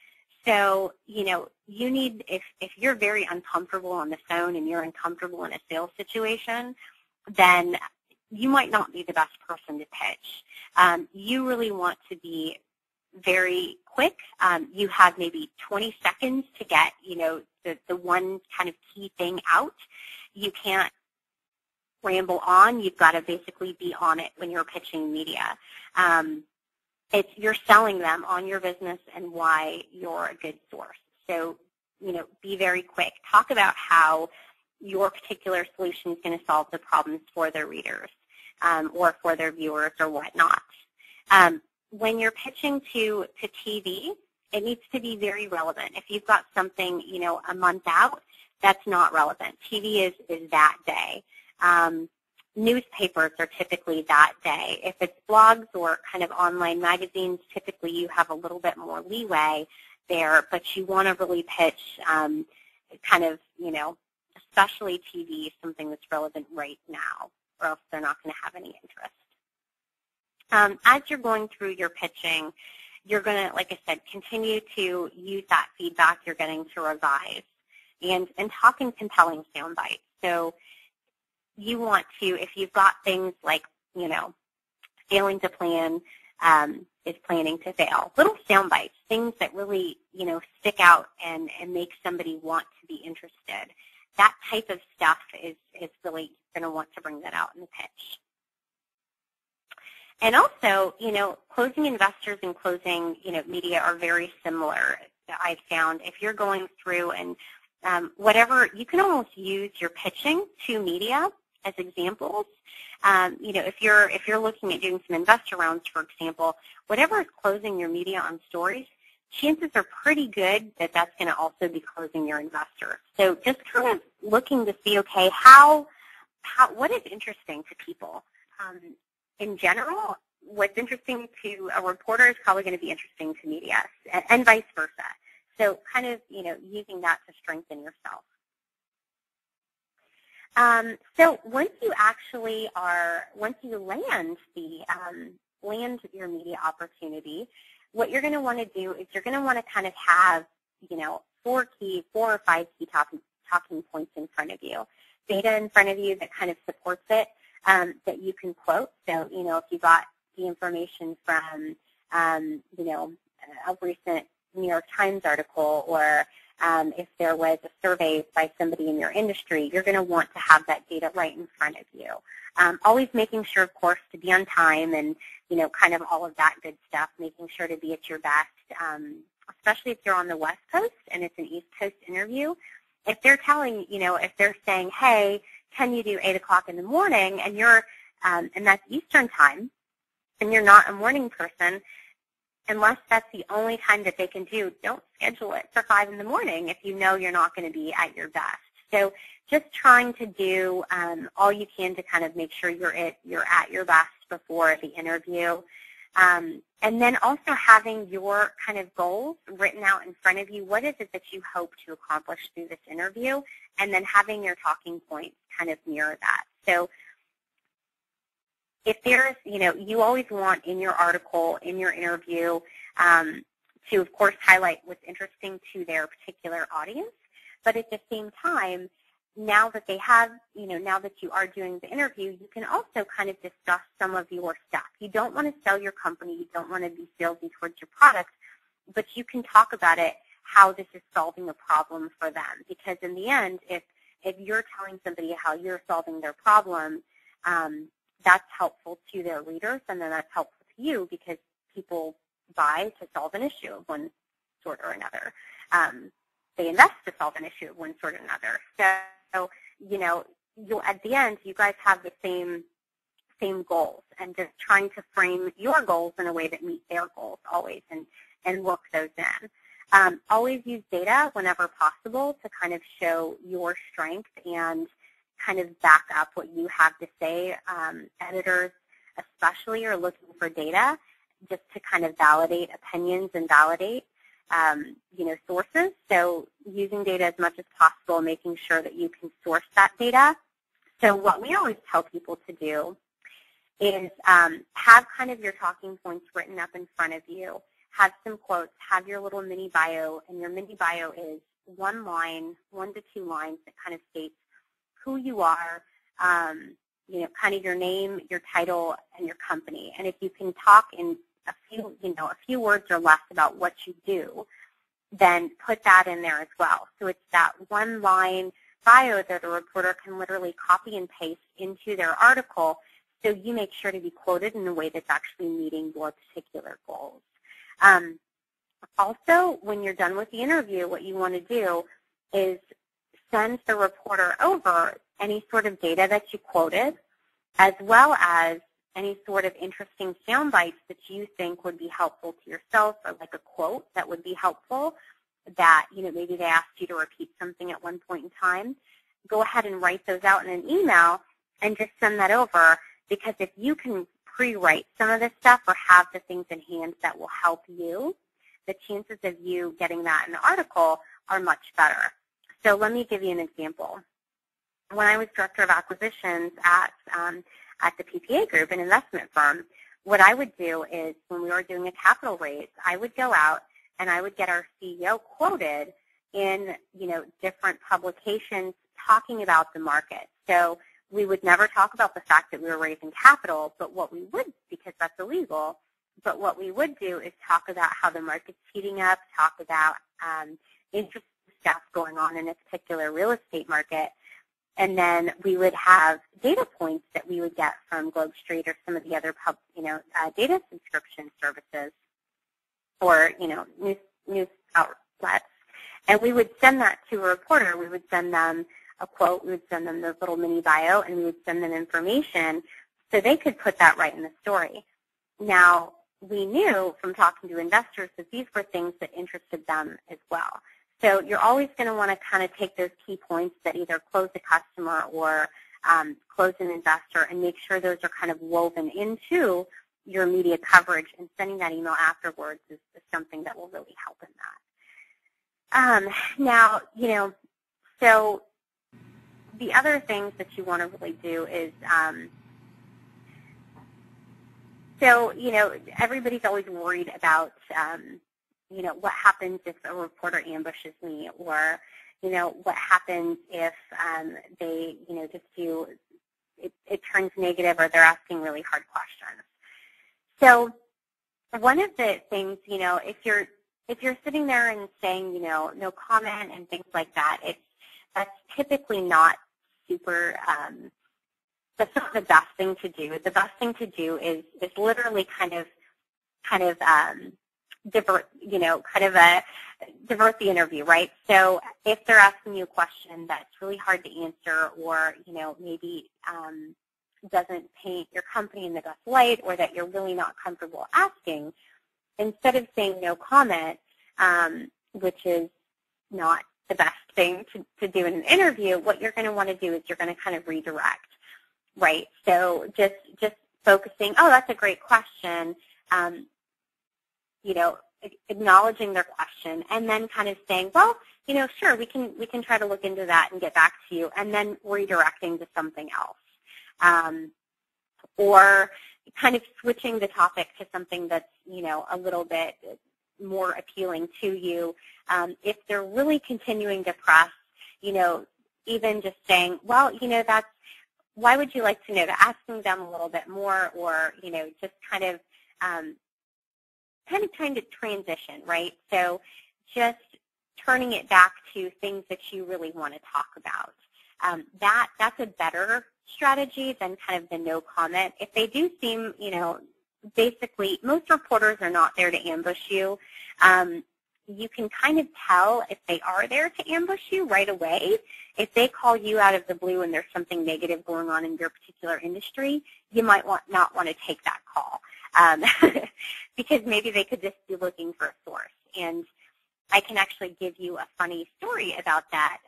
So, you need, if you're very uncomfortable on the phone and you're uncomfortable in a sales situation, then you might not be the best person to pitch. You really want to be very quick. You have maybe 20 seconds to get, the one kind of key thing out. You can't ramble on. You've got to basically be on it when you're pitching media. You're selling them on your business and why you're a good source. So, be very quick. Talk about how your particular solution is going to solve the problems for their readers or for their viewers or whatnot. When you're pitching to TV, It needs to be very relevant. If you've got something, you know, a month out, that's not relevant. TV is that day. Newspapers are typically that day. If it's blogs or kind of online magazines, typically you have a little bit more leeway there, but you want to really pitch kind of, you know, especially TV, something that's relevant right now, or else they're not going to have any interest. As you're going through your pitching, you're going to, like I said, continue to use that feedback you're getting to revise and talk in compelling sound bites. So you want to, if you've got things like, you know, failing to plan is planning to fail, little sound bites, things that really, you know, stick out and make somebody want to be interested. That type of stuff is really going to want to bring that out in the pitch. And also, you know, closing investors and closing, you know, media are very similar. I've found if you're going through and whatever, you can almost use your pitching to media as examples. You know, if you're looking at doing some investor rounds, for example, whatever is closing your media on stories, chances are pretty good that that's going to also be closing your investors. So just kind of looking to see, okay, what is interesting to people? In general, what's interesting to a reporter is probably going to be interesting to media, and vice versa. So kind of, you know, using that to strengthen yourself. So once you land your media opportunity, what you're going to want to do is you're going to want to kind of have, you know, 4 or 5 key talking points in front of you, data in front of you that kind of supports it, that you can quote. So, you know, if you got the information from, you know, a recent New York Times article, or if there was a survey by somebody in your industry, you're going to want to have that data right in front of you. Always making sure, of course, to be on time and, you know, kind of all of that good stuff, making sure to be at your best, especially if you're on the West Coast and it's an East Coast interview. If they're telling, you know, if they're saying, hey, can you do 8 o'clock in the morning, and you're, and that's Eastern time, and you're not a morning person, unless that's the only time that they can do, don't schedule it for 5 in the morning if you know you're not going to be at your best. So just trying to do all you can to kind of make sure you're at your best before the interview. And then also having your kind of goals written out in front of you. What is it that you hope to accomplish through this interview? And then having your talking points kind of mirror that. So if there's, you know, you always want in your article, in your interview, to, of course, highlight what's interesting to their particular audience. But at the same time, now that they have, you know, now that you are doing the interview, you can also kind of discuss some of your stuff. You don't want to sell your company. You don't want to be salesy towards your product, but you can talk about it, how this is solving a problem for them. Because in the end, if you're telling somebody how you're solving their problem, that's helpful to their readers, and then that's helpful to you because people buy to solve an issue of one sort or another. They invest to solve an issue of one sort or another. So, you know, at the end, you guys have the same goals, and just trying to frame your goals in a way that meet their goals always, and work those in. Always use data whenever possible to kind of show your strength and kind of back up what you have to say. Editors especially are looking for data just to kind of validate opinions and validate, you know, sources. So using data as much as possible, making sure that you can source that data. So what we always tell people to do is have kind of your talking points written up in front of you, have some quotes, have your little mini bio, and your mini bio is 1 line, 1 to 2 lines that kind of states who you are, you know, kind of your name, your title, and your company. And if you can talk in a few words or less about what you do, then put that in there as well. So it's that 1-line bio that a reporter can literally copy and paste into their article, so you make sure to be quoted in a way that's actually meeting your particular goals. Also, when you're done with the interview, what you want to do is send the reporter over any sort of data that you quoted, as well as any sort of interesting sound bites that you think would be helpful to yourself, or like a quote that would be helpful that, maybe they asked you to repeat something at one point in time. Go ahead and write those out in an email and just send that over, because if you can pre-write some of this stuff or have the things in hand that will help you, the chances of you getting that in the article are much better. So let me give you an example. When I was director of acquisitions at the PPA Group, an investment firm, what I would do is when we were doing a capital raise, I would go out and I would get our CEO quoted in, different publications talking about the market. So we would never talk about the fact that we were raising capital, but what we would, because that's illegal, but what we would do is talk about how the market's heating up, talk about interesting stuff going on in a particular real estate market, and then we would have data points that we would get from Globe Street or some of the other data subscription services or news outlets, and we would send that to a reporter. We would send them a quote, we would send them those little mini bio, and we would send them information so they could put that right in the story. Now, we knew from talking to investors that these were things that interested them as well. So you're always going to want to kind of take those key points that either close a customer or close an investor and make sure those are kind of woven into your media coverage, and sending that email afterwards is something that will really help in that. Now, so the other things that you want to really do is, everybody's always worried about, what happens if a reporter ambushes me, or, what happens if they, just do, it turns negative, or they're asking really hard questions. So one of the things, if you're sitting there and saying, no comment and things like that, that's typically not super, that's not the best thing to do. The best thing to do is literally kind of divert the interview, right? So if they're asking you a question that's really hard to answer, or, maybe doesn't paint your company in the best light, or that you're really not comfortable asking, instead of saying no comment, which is not the best thing to do in an interview, what you're going to want to do is you're going to kind of redirect, right? So just focusing, oh, that's a great question, acknowledging their question, and then kind of saying, well, sure, we can try to look into that and get back to you, and then redirecting to something else. Or kind of switching the topic to something that's, a little bit more appealing to you. If they're really continuing to press, even just saying, well, that's, why would you like to know that? Asking them a little bit more, or, just kind of trying to transition, right? So just turning it back to things that you really want to talk about. That's a better strategy than kind of the no comment. If they do seem, basically most reporters are not there to ambush you. You can kind of tell if they are there to ambush you right away. If they call you out of the blue and there's something negative going on in your particular industry, you might not want to take that call, because maybe they could just be looking for a source. And I can actually give you a funny story about that.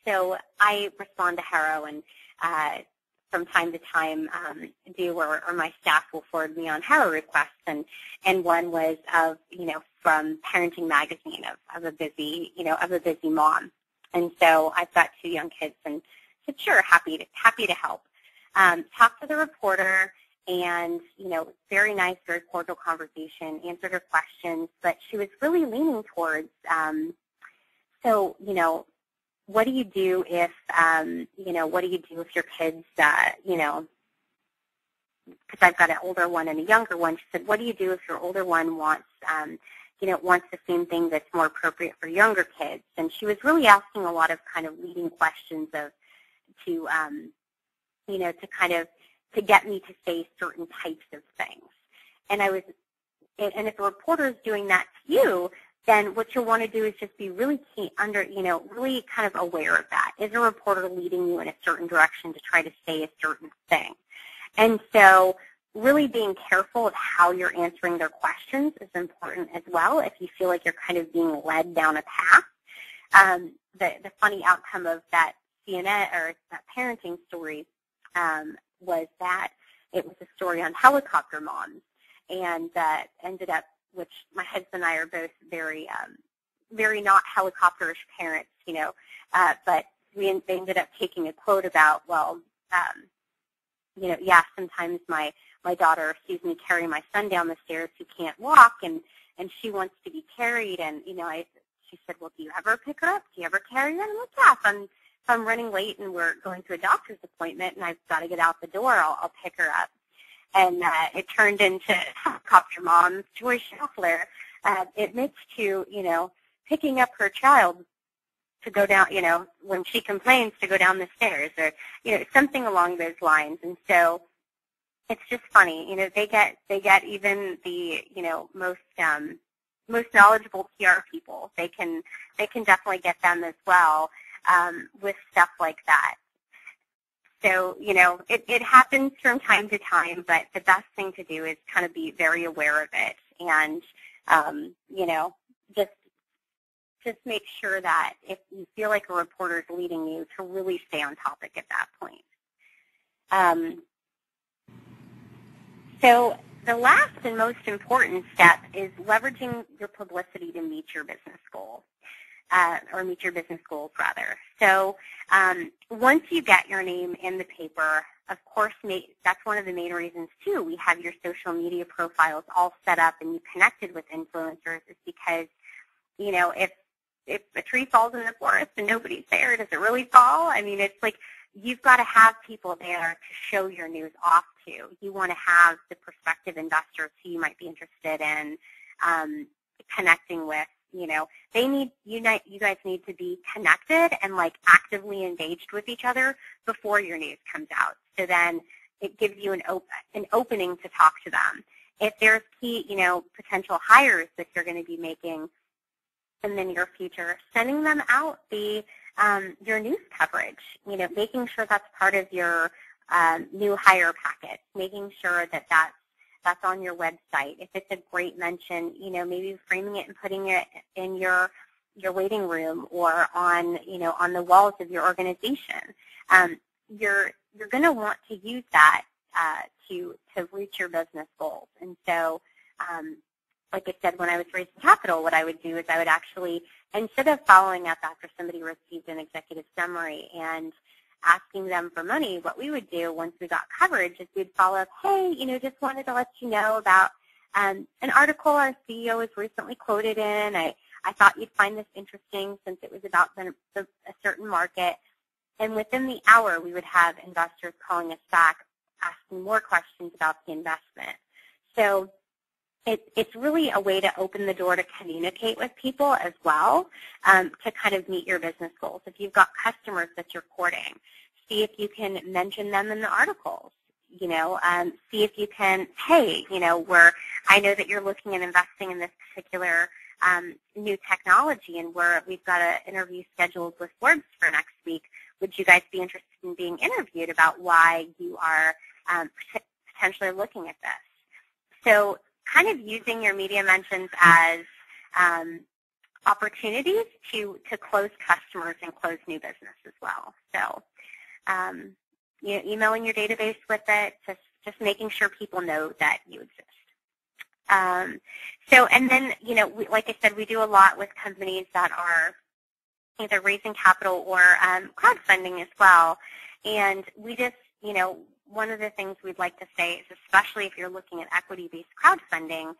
So I respond to Haro, and from time to time or my staff will forward me on Haro requests, and one was of, from Parenting Magazine of a busy mom. And so I've got 2 young kids, and said, sure, happy to help. Talked to the reporter, and, very nice, very cordial conversation, answered her questions, but she was really leaning towards, what do you do if, your kids, because I've got an older one and a younger one. She said, what do you do if your older one wants the same thing that's more appropriate for younger kids? And she was really asking a lot of kind of leading questions to get me to say certain types of things. And if a reporter is doing that to you, then what you'll want to do is just be really really kind of aware of that. Is a reporter leading you in a certain direction to try to say a certain thing? And so really being careful of how you're answering their questions is important as well if you feel like you're kind of being led down a path. The funny outcome of that CNN or that parenting story was that it was a story on helicopter moms, and that ended up, which my husband and I are both very not helicopterish parents, but they ended up taking a quote about, sometimes my daughter sees me carry my son down the stairs who can't walk, and she wants to be carried, and she said, well, do you ever pick her up? Do you ever carry her? And I'm like, yeah, if I'm running late and we're going to a doctor's appointment and I've got to get out the door, I'll pick her up. And it turned into helicopter mom, Joy Schoffler, admits to, picking up her child to go down, when she complains to go down the stairs, or, something along those lines. And so it's just funny, they get even the, most knowledgeable PR people. They can definitely get them as well with stuff like that. So, it happens from time to time, but the best thing to do is kind of be very aware of it and, just make sure that if you feel like a reporter is leading you, to really stay on topic at that point. So the last and most important step is leveraging your publicity to meet your business goal, or meet your business goals, rather. So once you get your name in the paper, of course, that's one of the main reasons, too, we have your social media profiles all set up and you connected with influencers, is because, if a tree falls in the forest and nobody's there, does it really fall? I mean, it's like you've got to have people there to show your news off to. You want to have the prospective investors who you might be interested in connecting with. They need you guys need to be connected and actively engaged with each other before your news comes out. So then it gives you an opening to talk to them. If there's key, potential hires that you're going to be making in the near future, sending them out your news coverage, making sure that's part of your new hire packet, making sure that that's on your website. If it's a great mention, maybe framing it and putting it in your waiting room or on the walls of your organization. You're going to want to use that to reach your business goals. And so, like I said, when I was raising capital, what I would do is I would actually, instead of following up after somebody received an executive summary and asking them for money, what we would do once we got coverage is we'd follow up, hey, just wanted to let you know about an article our CEO was recently quoted in. I thought you'd find this interesting since it was about a certain market. And within the hour, we would have investors calling us back, asking more questions about the investment. So it's really a way to open the door to communicate with people as well, to kind of meet your business goals. If you've got customers that you're courting, see if you can mention them in the articles. See if you can, hey, I know that you're looking at investing in this particular new technology, and we've got an interview scheduled with Forbes for next week. Would you guys be interested in being interviewed about why you are potentially looking at this? So kind of using your media mentions as opportunities to close customers and close new business as well. So emailing your database with it, just making sure people know that you exist. And then, like I said, we do a lot with companies that are either raising capital or crowdfunding as well. And we just, one of the things we'd like to say is, especially if you're looking at equity-based crowdfunding,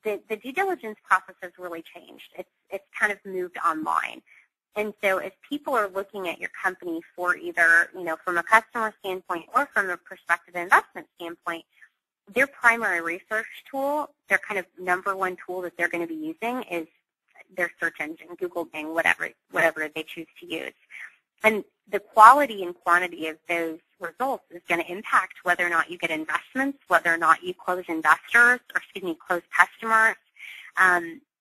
the due diligence process has really changed. It's kind of moved online. And so as people are looking at your company for either, from a customer standpoint or from a prospective investment standpoint, their primary research tool, their kind of number one tool that they're going to be using is their search engine, Google, Bing, whatever they choose to use. And the quality and quantity of those results is going to impact whether or not you get investments, whether or not you close investors, close customers.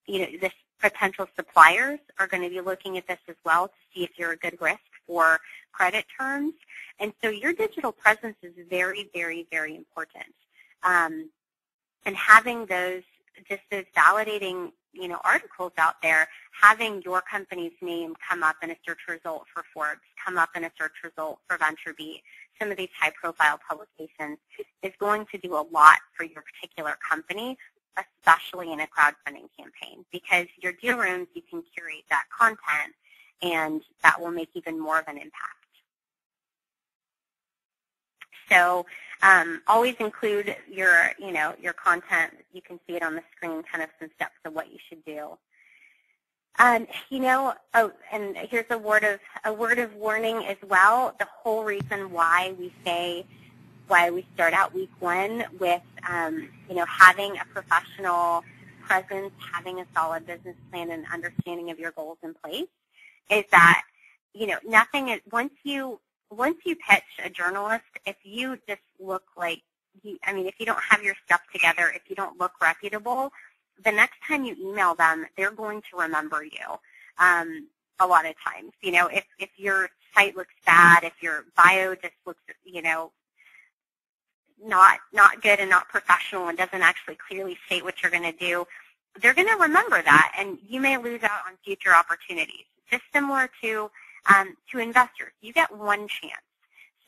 This potential suppliers are going to be looking at this as well to see if you're a good risk for credit terms. And so your digital presence is very, very, very important. And having those validating, articles out there, having your company's name come up in a search result for Forbes, come up in a search result for VentureBeat, some of these high-profile publications, is going to do a lot for your particular company, especially in a crowdfunding campaign, because your deal rooms, you can curate that content, and that will make even more of an impact. So always include your content. You can see it on the screen, kind of some steps of what you should do. And here's a word of warning as well. The whole reason why we start out week one with having a professional presence, having a solid business plan, and understanding of your goals in place is that nothing is once you pitch a journalist, if you just look like if you don't have your stuff together, if you don't look reputable, the next time you email them, they're going to remember you. A lot of times, if your site looks bad, if your bio just looks, not good and not professional and doesn't actually clearly state what you're going to do, they're going to remember that, and you may lose out on future opportunities. Just similar to investors, you get one chance.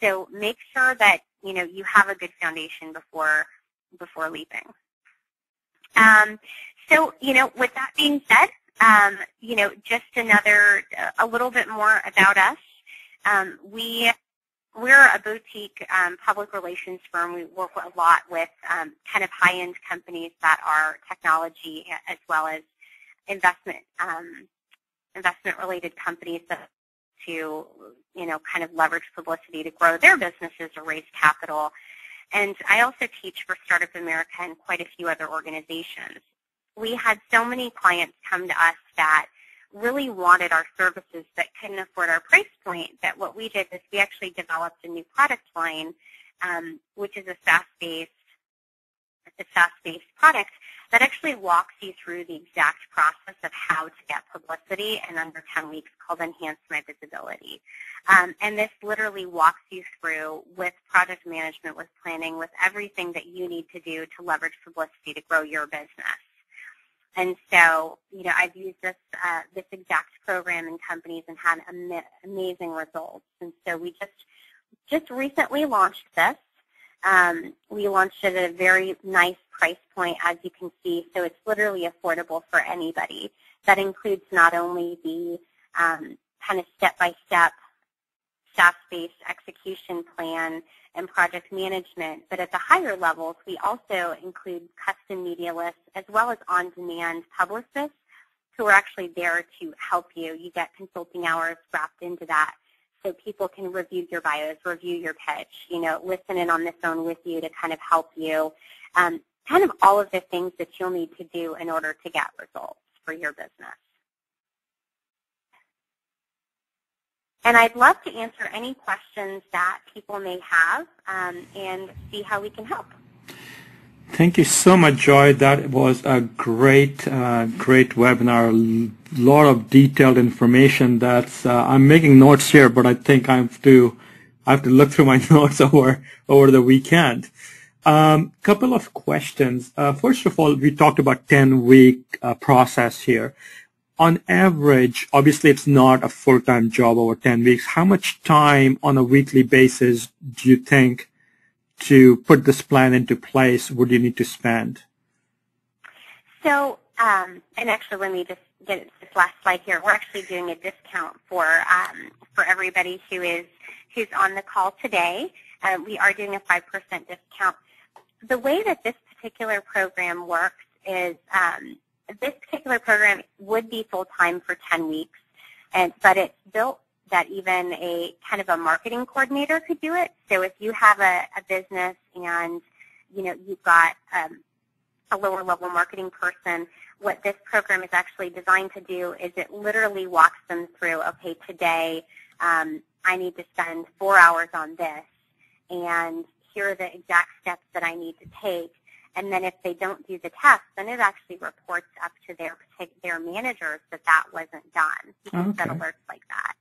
So make sure that you have a good foundation before leaping. So with that being said, just a little bit more about us. We're a boutique public relations firm. We work a lot with kind of high-end companies that are technology as well as investment-related companies to kind of leverage publicity to grow their businesses or raise capital. And I also teach for Startup America and quite a few other organizations. We had so many clients come to us that really wanted our services but couldn't afford our price point, that what we did is we actually developed a new product line, which is a SaaS-based product that actually walks you through the exact process of how to get publicity in under 10 weeks, called Enhance My Visibility. And this literally walks you through with project management, with planning, with everything that you need to do to leverage publicity to grow your business. And so, I've used this exact program in companies and had amazing results. And so we just recently launched this. We launched it at a very nice price point, as you can see, so it's literally affordable for anybody. That includes not only the kind of step-by-step SaaS-based execution plan and project management, but at the higher levels, we also include custom media lists as well as on-demand publicists who are actually there to help you. You get consulting hours wrapped into that, so people can review your bios, review your pitch, listen in on the phone with you to kind of help you, kind of all of the things that you'll need to do in order to get results for your business. And I'd love to answer any questions that people may have and see how we can help. Thank you so much, Joy. That was a great webinar. A lot of detailed information. I'm making notes here, but I think I have to look through my notes over the weekend. Couple of questions. First of all, we talked about 10-week process here. On average, obviously it's not a full-time job over 10 weeks. How much time on a weekly basis do you think to put this plan into place would you need to spend? So, and actually let me just get this last slide here. We're actually doing a discount for everybody who's on the call today. We are doing a 5% discount. The way that this particular program works is this particular program would be full-time for 10 weeks, but it's built that even a kind of a marketing coordinator could do it. So if you have a business and, you've got a lower-level marketing person, what this program is actually designed to do is it literally walks them through, okay, today I need to spend 4 hours on this, and here are the exact steps that I need to take. And then if they don't do the test, then it actually reports up to their managers that wasn't done. You can set alerts like that.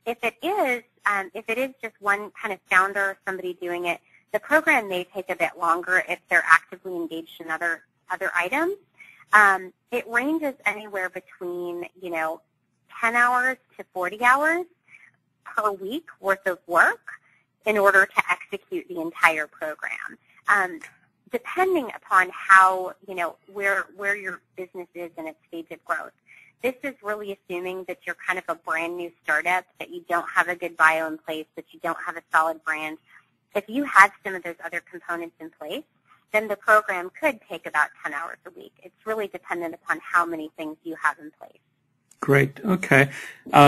if it is just one kind of founder or somebody doing it, the program may take a bit longer if they're actively engaged in other items. It ranges anywhere between 10 hours to 40 hours per week worth of work in order to execute the entire program. Depending upon how, where your business is in its stage of growth. This is really assuming that you're kind of a brand new startup, that you don't have a good bio in place, that you don't have a solid brand. If you had some of those other components in place, then the program could take about 10 hours a week. It's really dependent upon how many things you have in place. Great. Okay.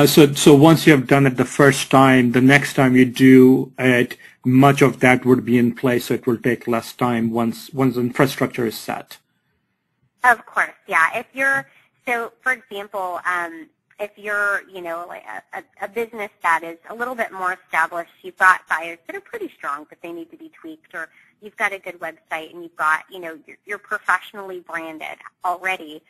So once you have done it the first time, the next time you do it, much of that would be in place, so it will take less time once the infrastructure is set. Of course, yeah. So, for example, if you're, like a business that is a little bit more established, you've got buyers that are pretty strong, but they need to be tweaked, or you've got a good website and you've got, you're professionally branded already,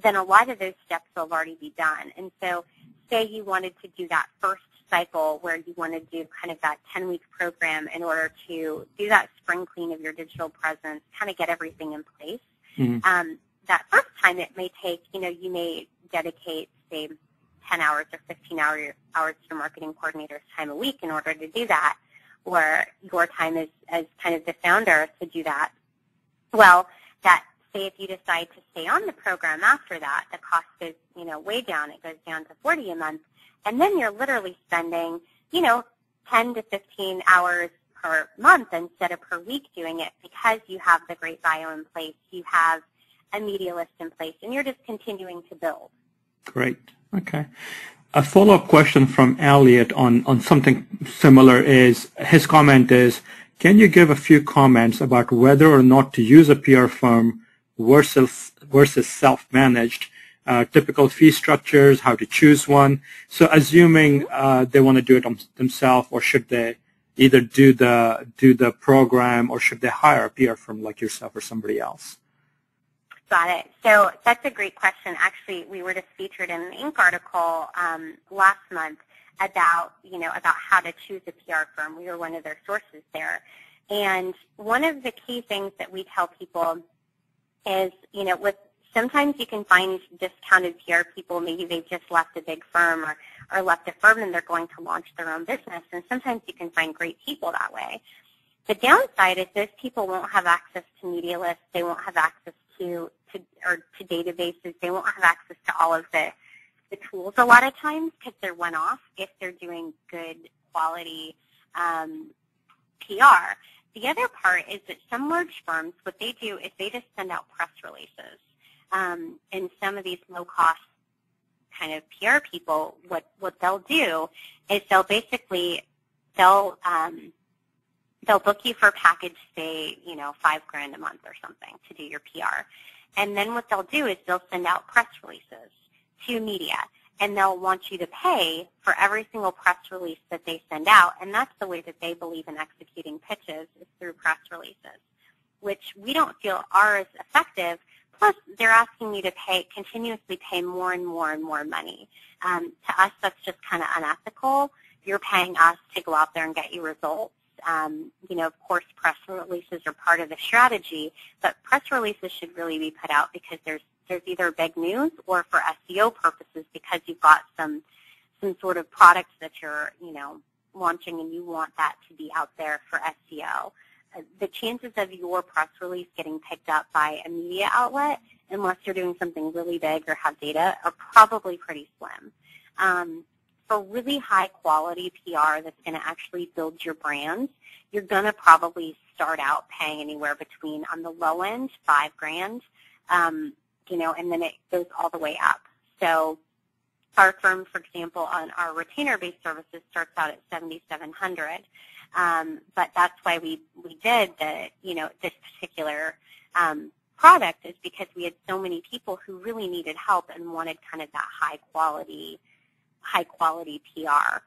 then a lot of those steps will already be done. And so say you wanted to do that first cycle where you want to do kind of that 10-week program in order to do that spring clean of your digital presence, kind of get everything in place. Mm-hmm. That first time it may take, you may dedicate, say, 10 hours or 15 hours to your marketing coordinator's time a week in order to do that, or your time as kind of the founder to do that. Well, say if you decide to stay on the program after that, the cost goes, way down. It goes down to $40 a month. And then you're literally spending, 10 to 15 hours per month instead of per week doing it because you have the great bio in place, you have a media list in place, and you're just continuing to build. Great. Okay. A follow-up question from Elliot on something similar is, his comment is, can you give a few comments about whether or not to use a PR firm versus self-managed, typical fee structures, how to choose one? So assuming they want to do it themselves, or should they either do the program, or should they hire a PR firm like yourself or somebody else? Got it. So that's a great question. Actually, we were just featured in an Inc. article last month about how to choose a PR firm. We were one of their sources there. And one of the key things that we tell people is, sometimes you can find discounted PR people. Maybe they've just left a big firm or left a firm and they're going to launch their own business. And sometimes you can find great people that way. The downside is those people won't have access to media lists. They won't have access to databases. They won't have access to all of the tools a lot of times because they're one-off if they're doing good quality PR. The other part is that some large firms, what they do is they just send out press releases. And some of these low-cost kind of PR people, what they'll do is they'll book you for a package, say, $5,000 a month or something to do your PR. And then what they'll do is they'll send out press releases to media, and they'll want you to pay for every single press release that they send out. And that's the way that they believe in executing pitches, is through press releases, which we don't feel are as effective. Plus, they're asking you to continuously pay more and more and more money. To us, that's just kind of unethical. You're paying us to go out there and get you results. Of course, press releases are part of the strategy, but press releases should really be put out because there's either big news or for SEO purposes because you've got some sort of products that you're, launching and you want that to be out there for SEO. The chances of your press release getting picked up by a media outlet, unless you're doing something really big or have data, are probably pretty slim. For really high-quality PR that's going to actually build your brand, you're going to probably start out paying anywhere between, on the low end, $5,000, and then it goes all the way up. So our firm, for example, on our retainer-based services starts out at $7,700. But that's why we did this particular product, is because we had so many people who really needed help and wanted kind of that high quality PR.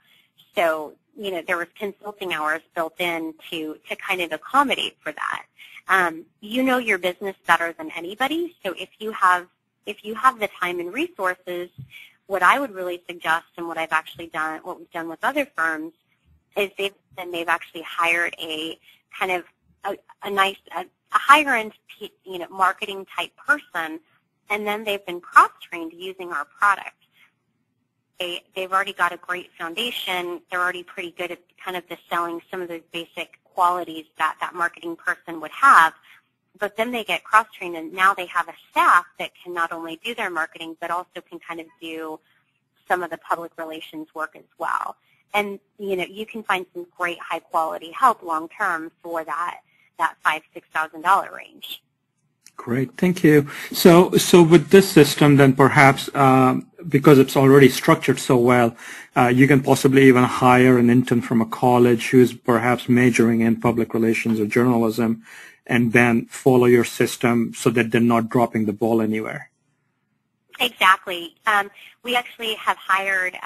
So, there was consulting hours built in to kind of accommodate for that. You know your business better than anybody, so if you have the time and resources, what I would really suggest, and what I've actually done, what we've done with other firms, is they've actually hired a kind of a higher end, marketing type person, and then they've been cross-trained using our product. They've already got a great foundation. They're already pretty good at kind of selling some of those basic qualities that marketing person would have. But then they get cross-trained, and now they have a staff that can not only do their marketing, but also can kind of do some of the public relations work as well. And, you can find some great high-quality help long-term for that $5,000-$6,000 range. Great, thank you. So with this system, then perhaps because it's already structured so well, you can possibly even hire an intern from a college who's perhaps majoring in public relations or journalism, and then follow your system so that they're not dropping the ball anywhere. Exactly. We actually have hired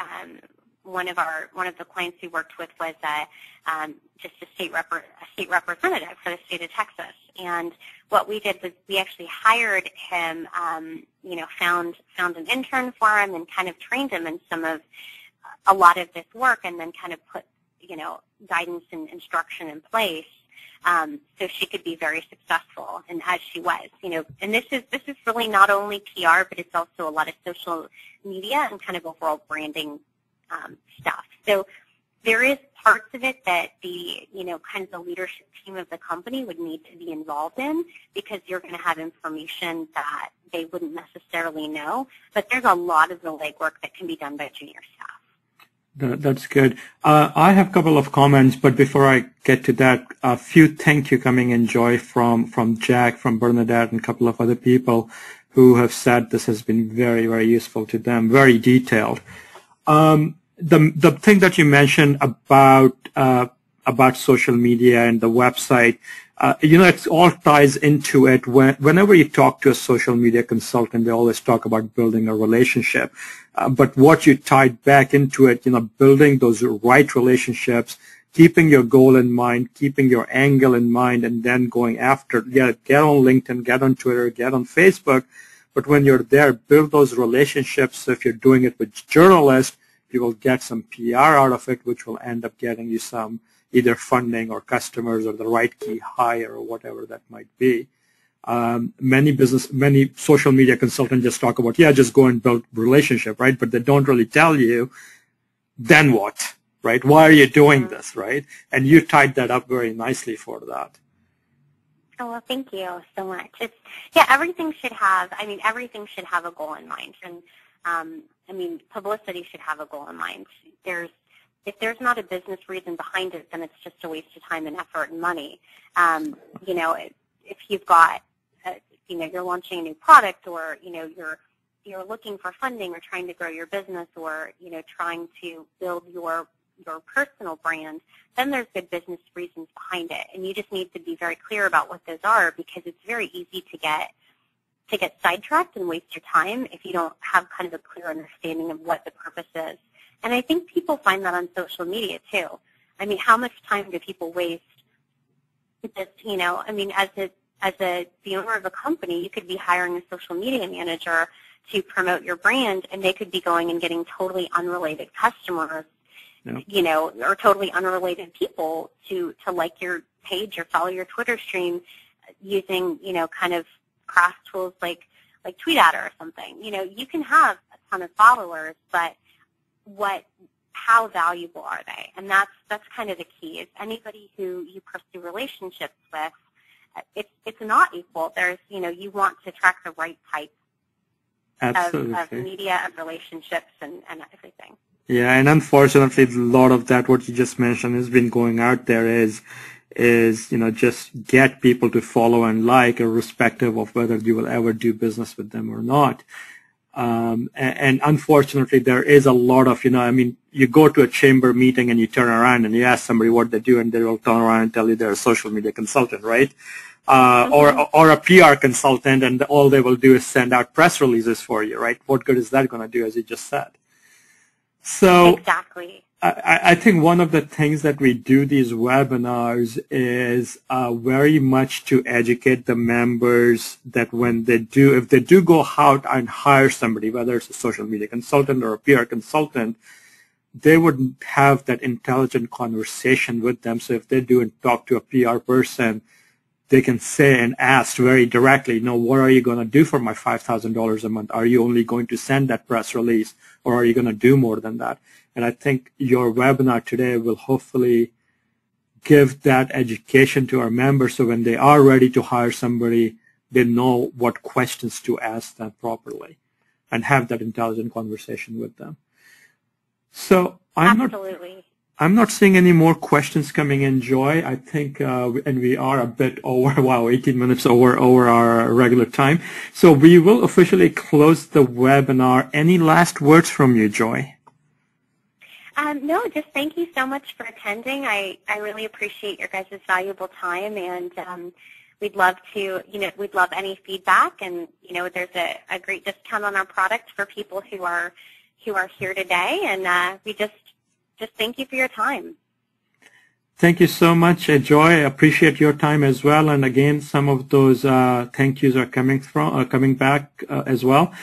one of the clients we worked with was just a state representative for the state of Texas. And what we did was we actually hired him, found an intern for him and kind of trained him in a lot of this work, and then kind of put, guidance and instruction in place so she could be very successful, and as she was, and this is really not only PR, but it's also a lot of social media and kind of overall branding stuff. So there is parts of it that kind of the leadership team of the company would need to be involved in, because you're going to have information that they wouldn't necessarily know. But there's a lot of the legwork that can be done by junior staff. That's good. I have a couple of comments, but before I get to that, a few thank you coming in, Joy, from Jack, from Bernadette, and a couple of other people who have said this has been very, very useful to them, very detailed. The thing that you mentioned about social media and the website, it all ties into it. Whenever you talk to a social media consultant, they always talk about building a relationship. But what you tied back into it, building those right relationships, keeping your goal in mind, keeping your angle in mind, and then going after, get on LinkedIn, get on Twitter, get on Facebook. But when you're there, build those relationships. So if you're doing it with journalists, you will get some PR out of it, which will end up getting you some either funding or customers or the right key hire or whatever that might be. Many social media consultants just talk about, just go and build relationship, right? But they don't really tell you, then what, right? Why are you doing this, right? And you tied that up very nicely for that. Oh, well, thank you so much. Everything should have a goal in mind. And, publicity should have a goal in mind. If there's not a business reason behind it, then it's just a waste of time and effort and money. If you've got, you're launching a new product, or, you're looking for funding or trying to grow your business, or, trying to build your personal brand, then there's good business reasons behind it. And you just need to be very clear about what those are, because it's very easy to get sidetracked and waste your time if you don't have kind of a clear understanding of what the purpose is. And I think people find that on social media too. How much time do people waste just, as the owner of a company, you could be hiring a social media manager to promote your brand, and they could be going and getting totally unrelated customers, or totally unrelated people to like your page or follow your Twitter stream using, kind of cross tools like TweetAdder or something. You can have a ton of followers, but how valuable are they? And that's kind of the key. Is anybody who you pursue relationships with, it's not equal. There's, you want to track the right type of media, of relationships, and everything. Yeah, and unfortunately, a lot of that, what you just mentioned, has been going out there is just get people to follow and like, irrespective of whether you will ever do business with them or not. And unfortunately, there is a lot of, you go to a chamber meeting and you turn around and you ask somebody what they do, and they will turn around and tell you they're a social media consultant, right? Or a PR consultant, and all they will do is send out press releases for you, right? What good is that going to do, as you just said? So exactly. I think one of the things that we do these webinars is very much to educate the members that when they do, if they do go out and hire somebody, whether it's a social media consultant or a PR consultant, they would have that intelligent conversation with them. So if they do and talk to a PR person, they can say and ask very directly, what are you going to do for my $5,000 a month? Are you only going to send that press release, or are you going to do more than that? And I think your webinar today will hopefully give that education to our members, so when they are ready to hire somebody, they know what questions to ask them properly and have that intelligent conversation with them. So Absolutely. I'm not seeing any more questions coming in, Joy. I think, and we are a bit over, 18 minutes over our regular time. So we will officially close the webinar. Any last words from you, Joy? No, just thank you so much for attending. I really appreciate your guys' valuable time, and we'd love to, we'd love any feedback. And, there's a great discount on our product for people who are here today, and we just thank you for your time. Thank you so much, Joy. I appreciate your time as well. And again, some of those thank yous are coming back as well.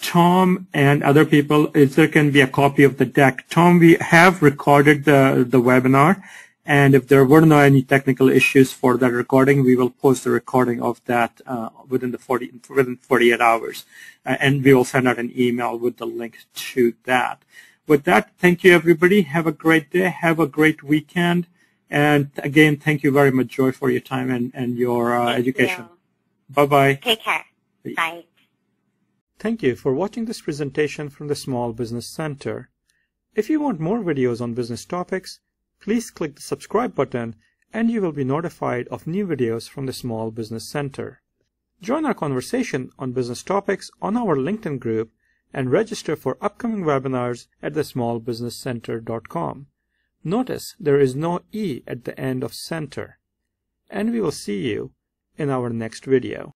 Tom and other people, there can be a copy of the deck. Tom, we have recorded the webinar, and if there were no any technical issues for that recording, we will post the recording of that within 48 hours, and we will send out an email with the link to that. With that, thank you, everybody. Have a great day. Have a great weekend. And again, thank you very much, Joy, for your time and your education. Bye-bye. Take care. Bye. Thank you for watching this presentation from the Small Business Center. If you want more videos on business topics, please click the subscribe button and you will be notified of new videos from the Small Business Center. Join our conversation on business topics on our LinkedIn group and register for upcoming webinars at thesmallbusinesscenter.com. Notice there is no E at the end of center. And we will see you in our next video.